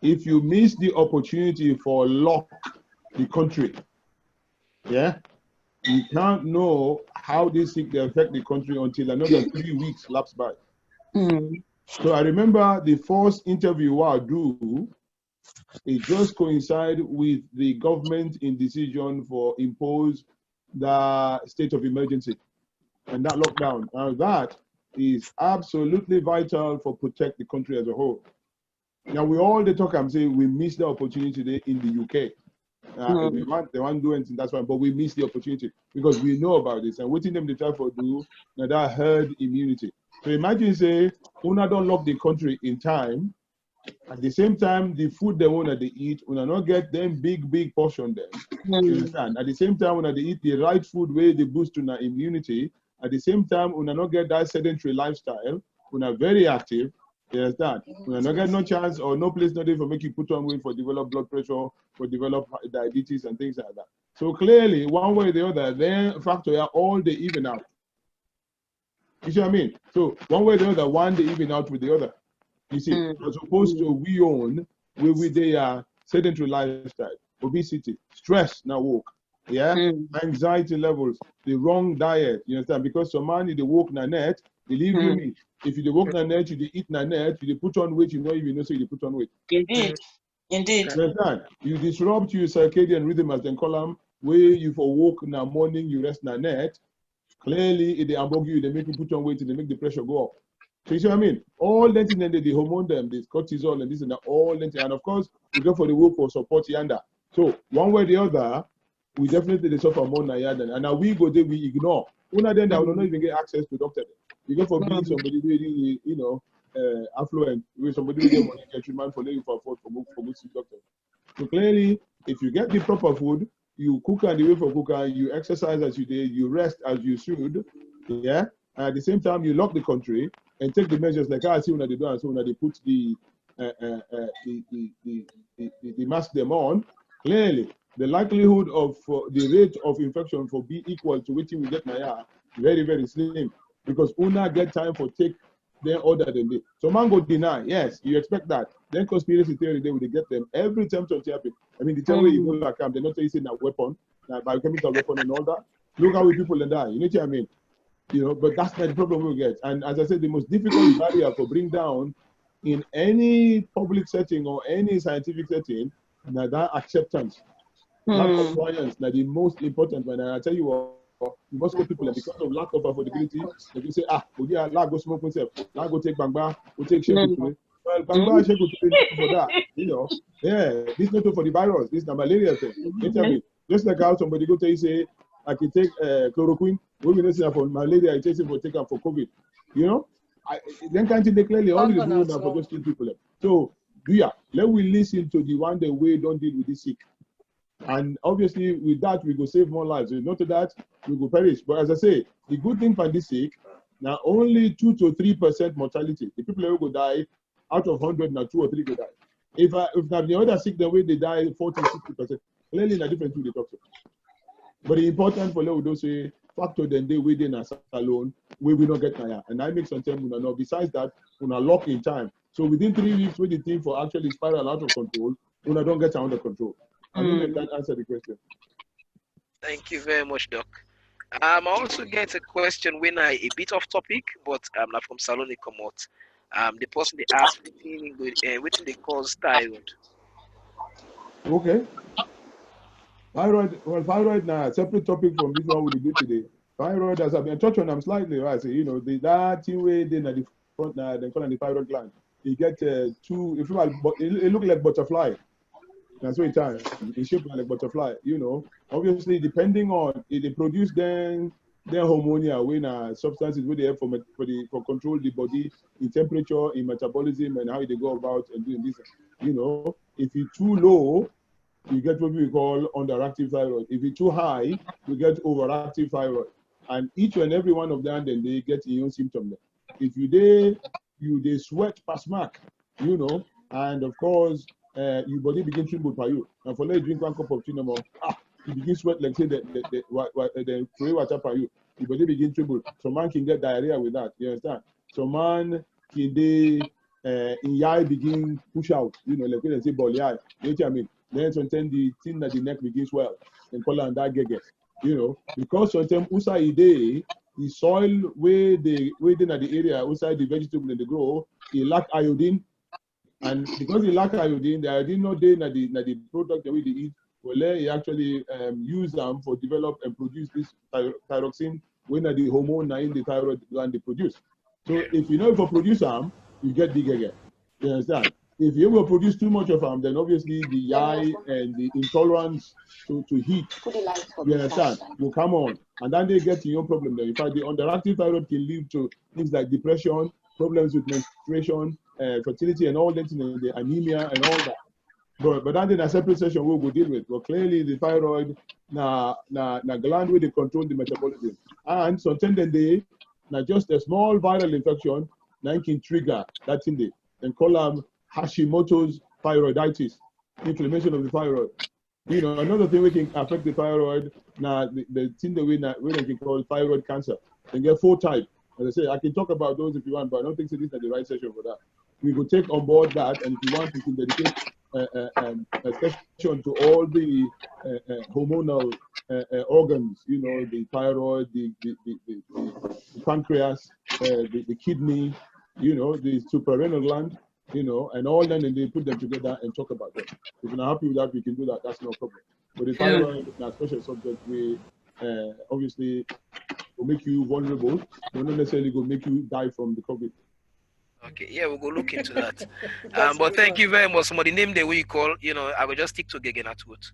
if you miss the opportunity for lock the country, yeah, you can't know how this sick they affect the country until another 3 weeks lapse by. So I remember the first interview I do, it just coincided with the government in decision for impose the state of emergency and that lockdown. Now that is absolutely vital for protect the country as a whole. Now we all the talk, I'm saying we missed the opportunity today in the UK. They want to do anything, that's fine, but we missed the opportunity because we know about this and waiting them to try for do now that herd immunity. So imagine say, una don't lock the country in time. At the same time, the food they want to eat, una not get them big portion them. You understand? At the same time, when they eat the right food where they boost una immunity, at the same time, una not get that sedentary lifestyle, una very active. You understand? Una not get no chance or no place not for make you put on weight for develop blood pressure, for develop diabetes and things like that. So clearly, one way or the other, then factor all the even out. You see what I mean? So one way or the other, one they even out with the other. You see, as opposed to we own where they are sedentary lifestyle, obesity, stress now work, yeah, anxiety levels, the wrong diet, you understand? Because some man they work na net, they leave you meat. If you work na net, you eat na net, you put on weight, you know even know so you put on weight. Indeed. Indeed. You understand? You disrupt your circadian rhythm as then column where you for work na morning, you rest na net. Clearly, if they ambog you, they make you put on weight, they make the pressure go up. So you see what I mean? All that and then the hormone them, the cortisol and this and that, all that, and of course we go for the work for support yanda. So one way or the other, we definitely suffer more than yanda. And now we go there, we ignore. Una then that will not even get access to doctor. You go for being somebody really, affluent, with somebody who get money, get treatment for living for afford for good doctor. So clearly, if you get the proper food, you cook and the way for cooker, you exercise as you did, you rest as you should, yeah. And at the same time, you lock the country and take the measures like I see when they do and so when they put the mask them on. Clearly, the likelihood of the rate of infection for be equal to what we get now, very very slim because una get time for take their order than they. So man go deny, yes, you expect that. Then conspiracy theory they will get them every time to happen. I mean the time where you go like they not say a weapon, biochemical weapon and all that. Look how people die. You know what I mean? You know, but that's not the problem we get. And as I said, the most difficult barrier for bring down in any public setting or any scientific setting, now that acceptance, that compliance, now the most important one. And I tell you what, you must get people, and because of lack of affordability, if you say, go smoke myself, go take bangba, go take shake well, bangba, shake for that, you know. Yeah, this is not for the virus, this is the malaria thing. You tell me, just like how somebody go tell you, say, I can take chloroquine. We will say for malaria, I take it for taken for COVID. You know, then can't they clearly all the people now for just kill people. So, let we listen to the one that we don't deal with this sick. And obviously, with that, we go save more lives. If not to that, we go perish. But as I say, the good thing for this sick, Now only 2 to 3% mortality. The people who go die out of 100, now 2 or 3 go die. If the other sick, the way they die 40, 60%, clearly in a different to the doctor. But the important for them, say factor then they within us alone, we will not get tired. And I make some time, no. Besides that, we are locked in time. So within 3 weeks, with the thing for actually spiral out of control, we don't get under control. I don't know if that answered the question. Thank you very much, Doc. I also get a question when a bit off topic, but I'm not from Saloni Komot. The person they asked which they cause thyroid. Okay. Thyroid, well, thyroid now, separate topic from this one we do today. Thyroid, as I've been touching on them slightly, right? So, you know, that thing way then at the front now, they call it the thyroid gland. You get 2, if you like, it look like butterfly. That's what it's shaped like butterfly, you know. Obviously, depending on if they produce then their hormonal when substances where they have for control the body in temperature, in metabolism, and how they go about and doing this. You know, if it's too low, you get what we call underactive thyroid. If it's too high, you get overactive thyroid. And each and every one of them, then they get your own symptom. If they sweat past mark, you know, and of course, your body begin to tremble by you. And for let drink 1 cup of tea no more, you begin sweat like say the throw water by you. Your body begin to tremble. Some man can get diarrhea with that. You understand? Some man can in eye begin push out. You know, like when they say body eye. You know what I mean? Then sometimes the thing that the neck begins swell and call it that gege. You know, because sometimes outside the soil where they in the area outside the vegetable that they grow, it lack iodine. And because they lack iodine, the iodine not there in the product that we eat, well, they actually use them for develop and produce this thyroxine when the hormone in the thyroid gland they produce. So if you know if you produce them, you get big again. You understand? If you ever produce too much of them, then obviously the eye and the intolerance to heat, you understand, will come on. And then they get your problem there. In fact, the underactive thyroid can lead to things like depression, problems with menstruation, fertility and all that, the anemia and all that. But that in a separate session we will deal with. But clearly the thyroid na gland where they control the metabolism. And sometimes they just a small viral infection that can trigger that thing they and call them Hashimoto's thyroiditis, inflammation of the thyroid. You know, another thing we can affect the thyroid now the thing that we can call thyroid cancer. They get 4 types. As I say, I can talk about those if you want, but I don't think this is the right session for that. We will take on board that, and if you want, we can dedicate a session to all the hormonal organs, you know, the thyroid, the pancreas, the kidney, you know, the suprarenal gland, you know, and all them, and they put them together and talk about them. If you're not happy with that, we can do that. That's no problem. But the thyroid is a special subject. We obviously will make you vulnerable, but not necessarily will make you die from the COVID. Okay, yeah, we'll go look into that. But thank you very much. Somebody name the way you call, you know, I will just stick to Gegen at what.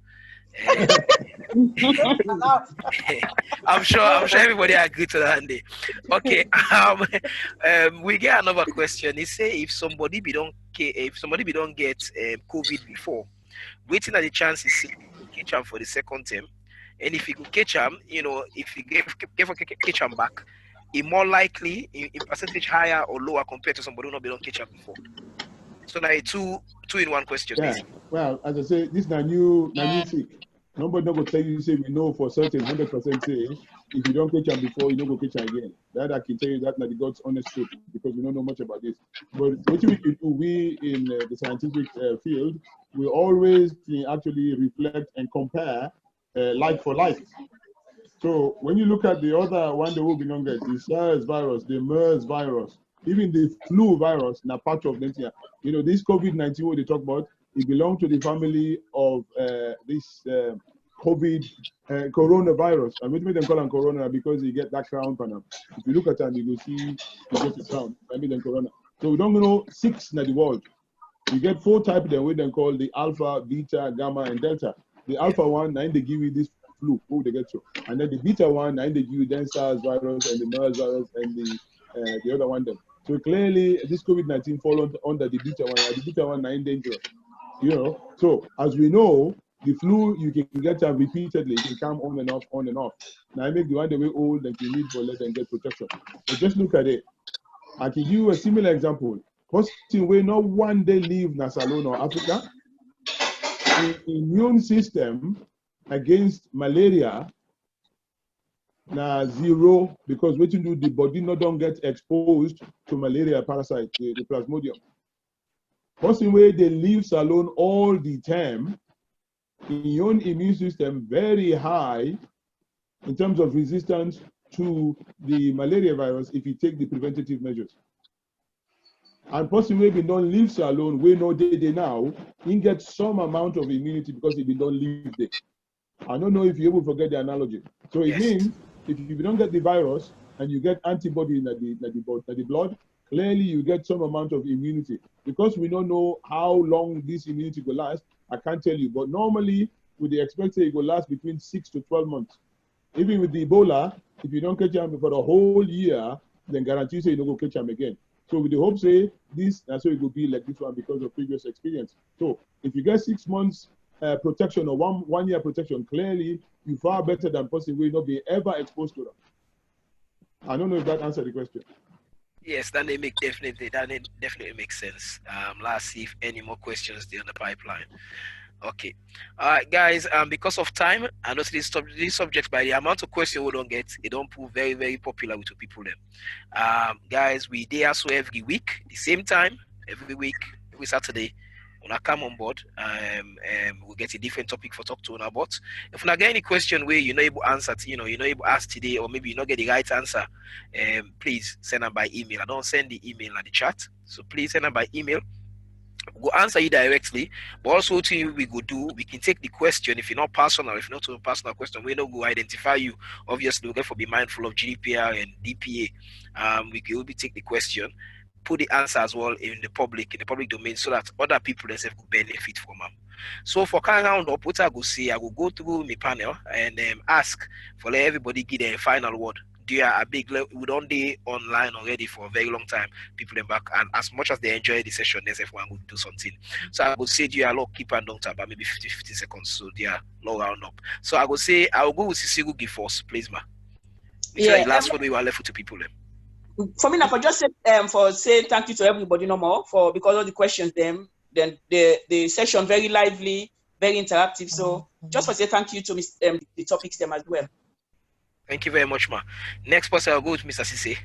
I'm sure everybody agree to that day. Okay, we get another question. He say if somebody don't get COVID before, waiting at the chance is to catch him for the second term, and if he could catch him, you know, if he catch him back, he more likely in percentage higher or lower compared to somebody who not don't catch him before. So now two in one question. Yeah. Basically. Well, as I say, this is a new sick. Nobody not going to tell you say we know for certain 100% say if you don't catch him before, you don't go catch him again. That I can tell you that not the God's honest truth because we don't know much about this. But what we can do, we in the scientific field, we always can actually reflect and compare like for like. So when you look at the other one that will be longer, the SARS virus, the MERS virus, even the flu virus, na part of them here. You know, this COVID-19 what they talk about, it belongs to the family of this COVID coronavirus. And we them call them corona because you get that crown panel. If you look at them, you will see you get the crown. I mean, corona. So we don't know 6 in the world. You get 4 types that we then call the alpha, beta, gamma, and delta. The alpha one, now they give you this flu, who they get to. And then the beta one, now they give you the SARS virus and the MERS virus and the other one then. So clearly, this COVID-19 fall under the beta one. The beta one, now dangerous. You know, so as we know, The flu, you can get them repeatedly. You can come on and off, on and off. Now, I make the one the way old that you need for let them get protection. But just look at it. I can give you a similar example. Person will not one day leave Nasalone or Africa. The immune system against malaria now zero, because what you do, the body not don't get exposed to malaria parasite, the plasmodium. Person where they leave salon all the time, your immune system very high in terms of resistance to the malaria virus if you take the preventative measures. And person where we don't leave salon, we know they now, you get some amount of immunity because if you don't leave there. I don't know if you will forget the analogy. So it means if you don't get the virus and you get antibody in the blood, clearly you get some amount of immunity. Because we don't know how long this immunity will last, I can't tell you. But normally, with the expected, it will last between 6 to 12 months. Even with the Ebola, if you don't catch them for the whole year, then guarantee you don't go catch them again. So with the hope say this, and so it will be like this one because of previous experience. So if you get 6 months protection or one year protection, clearly you're far better than person will not be ever exposed to them. I don't know if that answered the question. Yes, that definitely makes sense. Let's see if any more questions there on the pipeline. Okay, all right, guys. Because of time, and also this subject, by the amount of questions we don't get, it don't prove very, very popular with the people. Then, guys, we do also every week, the same time, every week, every Saturday. When I come on board, we'll get a different topic for talk to about. If you get any question where you're not able to answer, you're not able to ask today, or maybe you not get the right answer, please send them by email. I don't send the email at the chat, so please send them by email. We'll answer you directly, but also we can take the question. If you're not personal, if you're not a personal question, we don't go identify you. Obviously, we'll therefore be mindful of GDPR and DPA. We can take the question, put the answer as well in the public domain, so that other people themselves could benefit from them. So for kind of round up, what I go say, I will go through my panel and ask for let everybody give their final word. They are a big we don't be online already for a very long time. People them back, and as much as they enjoy the session, there's everyone will do something. So I would say, do you allow keep and don't talk about maybe 50 seconds. So they are low round up. So I would say I will go with Cicero give first, please, ma. Yeah, the last one we were left with two people. For me now, for just say thank you to everybody no more for because of the questions then the session very lively, very interactive. So just for say thank you to the topics them as well. Thank you very much, ma. Next person, I'll go with Mr. Cisse.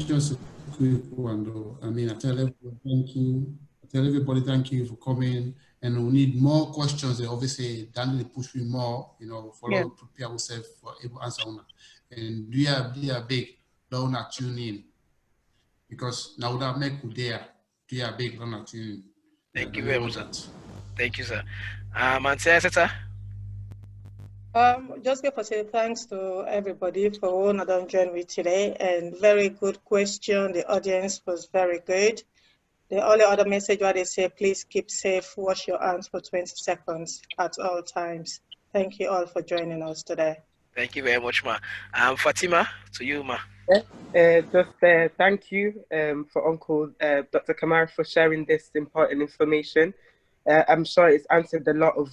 Just a quick one, though. I mean, I tell everybody thank you. Thank you for coming. And we need more questions. And obviously, Daniel push me more, prepare ourselves for able to answer one. And do you big, don't tune in. Because now that make you there, do you big, don't tune in. Thank you very much, sir. Thank you, sir. Sir. Just going to say thanks to everybody for all that don't join me today, and very good question. The audience was very good. The only other message where they say, please keep safe, wash your hands for 20 seconds at all times. Thank you all for joining us today. Thank you very much, ma. Fatima, to you, ma. Thank you for Uncle Dr. Kamara for sharing this important information. I'm sure it's answered a lot of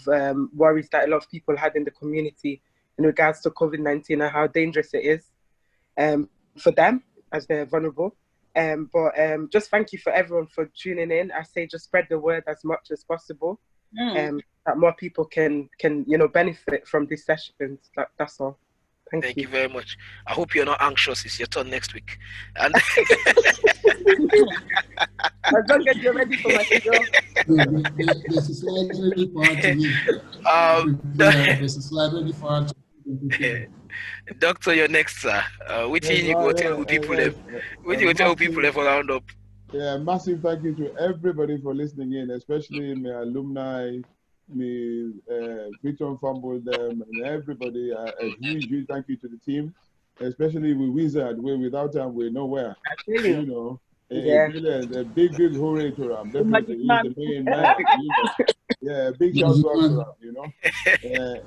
worries that a lot of people had in the community in regards to COVID-19 and how dangerous it is for them as they're vulnerable. But just thank you for everyone for tuning in. I say just spread the word as much as possible, that more people can benefit from these sessions. That's all. Thank you very much. I hope you're not anxious. It's your turn next week. And as long as you're ready for my video. There's a slide ready for her to me. There's a slide ready for her to me. Doctor, you're next, sir. Which you go tell people for round up? Yeah, massive thank you to everybody for listening in, especially my alumni, me Victor Fumble them, and everybody. A huge thank you to the team, especially with Wizard. Without them, we're nowhere. A big hooray to Ram. Definitely, he's the main man. Yeah, big shout out to Ram.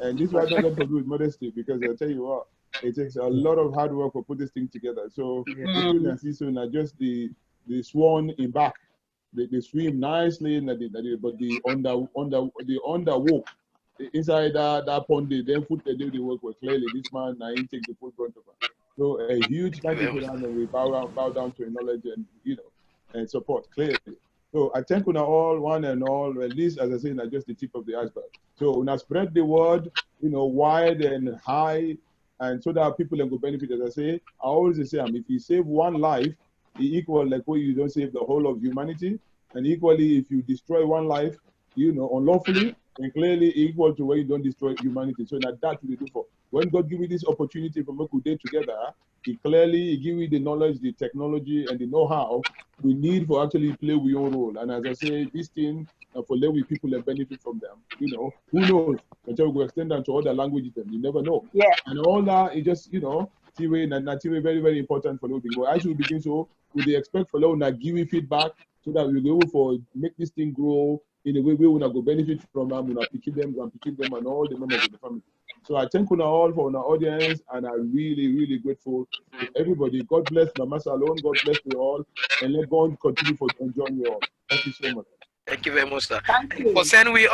And this was not to do with modesty, because I'll tell you what, it takes a lot of hard work to put this thing together. So, you can see, so not just the swan in back, they swim nicely, but the underwalk inside that pond, they then foot they do the work. Well, clearly this man now he take the full brunt of it. So a huge thank you for that, and we bow down to your knowledge and and support clearly. So I thank you all, one and all, at least as I say, not just the tip of the iceberg. So now spread the word, wide and high, and so that people can go benefit. As I say, I always say, if you save one life, it equal like what you don't save the whole of humanity, and equally if you destroy one life, unlawfully, and clearly equal to where you don't destroy humanity. So now that we do for. When God give you this opportunity for make day together, He clearly give you the knowledge, the technology, and the know-how we need for actually play with your role. And as I say, this thing for let we people that benefit from them. Who knows? Until we go extend them to other languages, then you never know. Yeah. And all that is just TV very, very important for people. But as we begin so, we expect for now give you feedback so that we'll be able to make this thing grow in a way we will go benefit from them, picking them and all the members of the family. So I thank you all for our audience, and I'm really, really grateful to everybody. God bless Mama Salon, God bless you all, and let God continue to enjoy you all. Thank you so much. Thank you very much, sir. Thank you. For sending we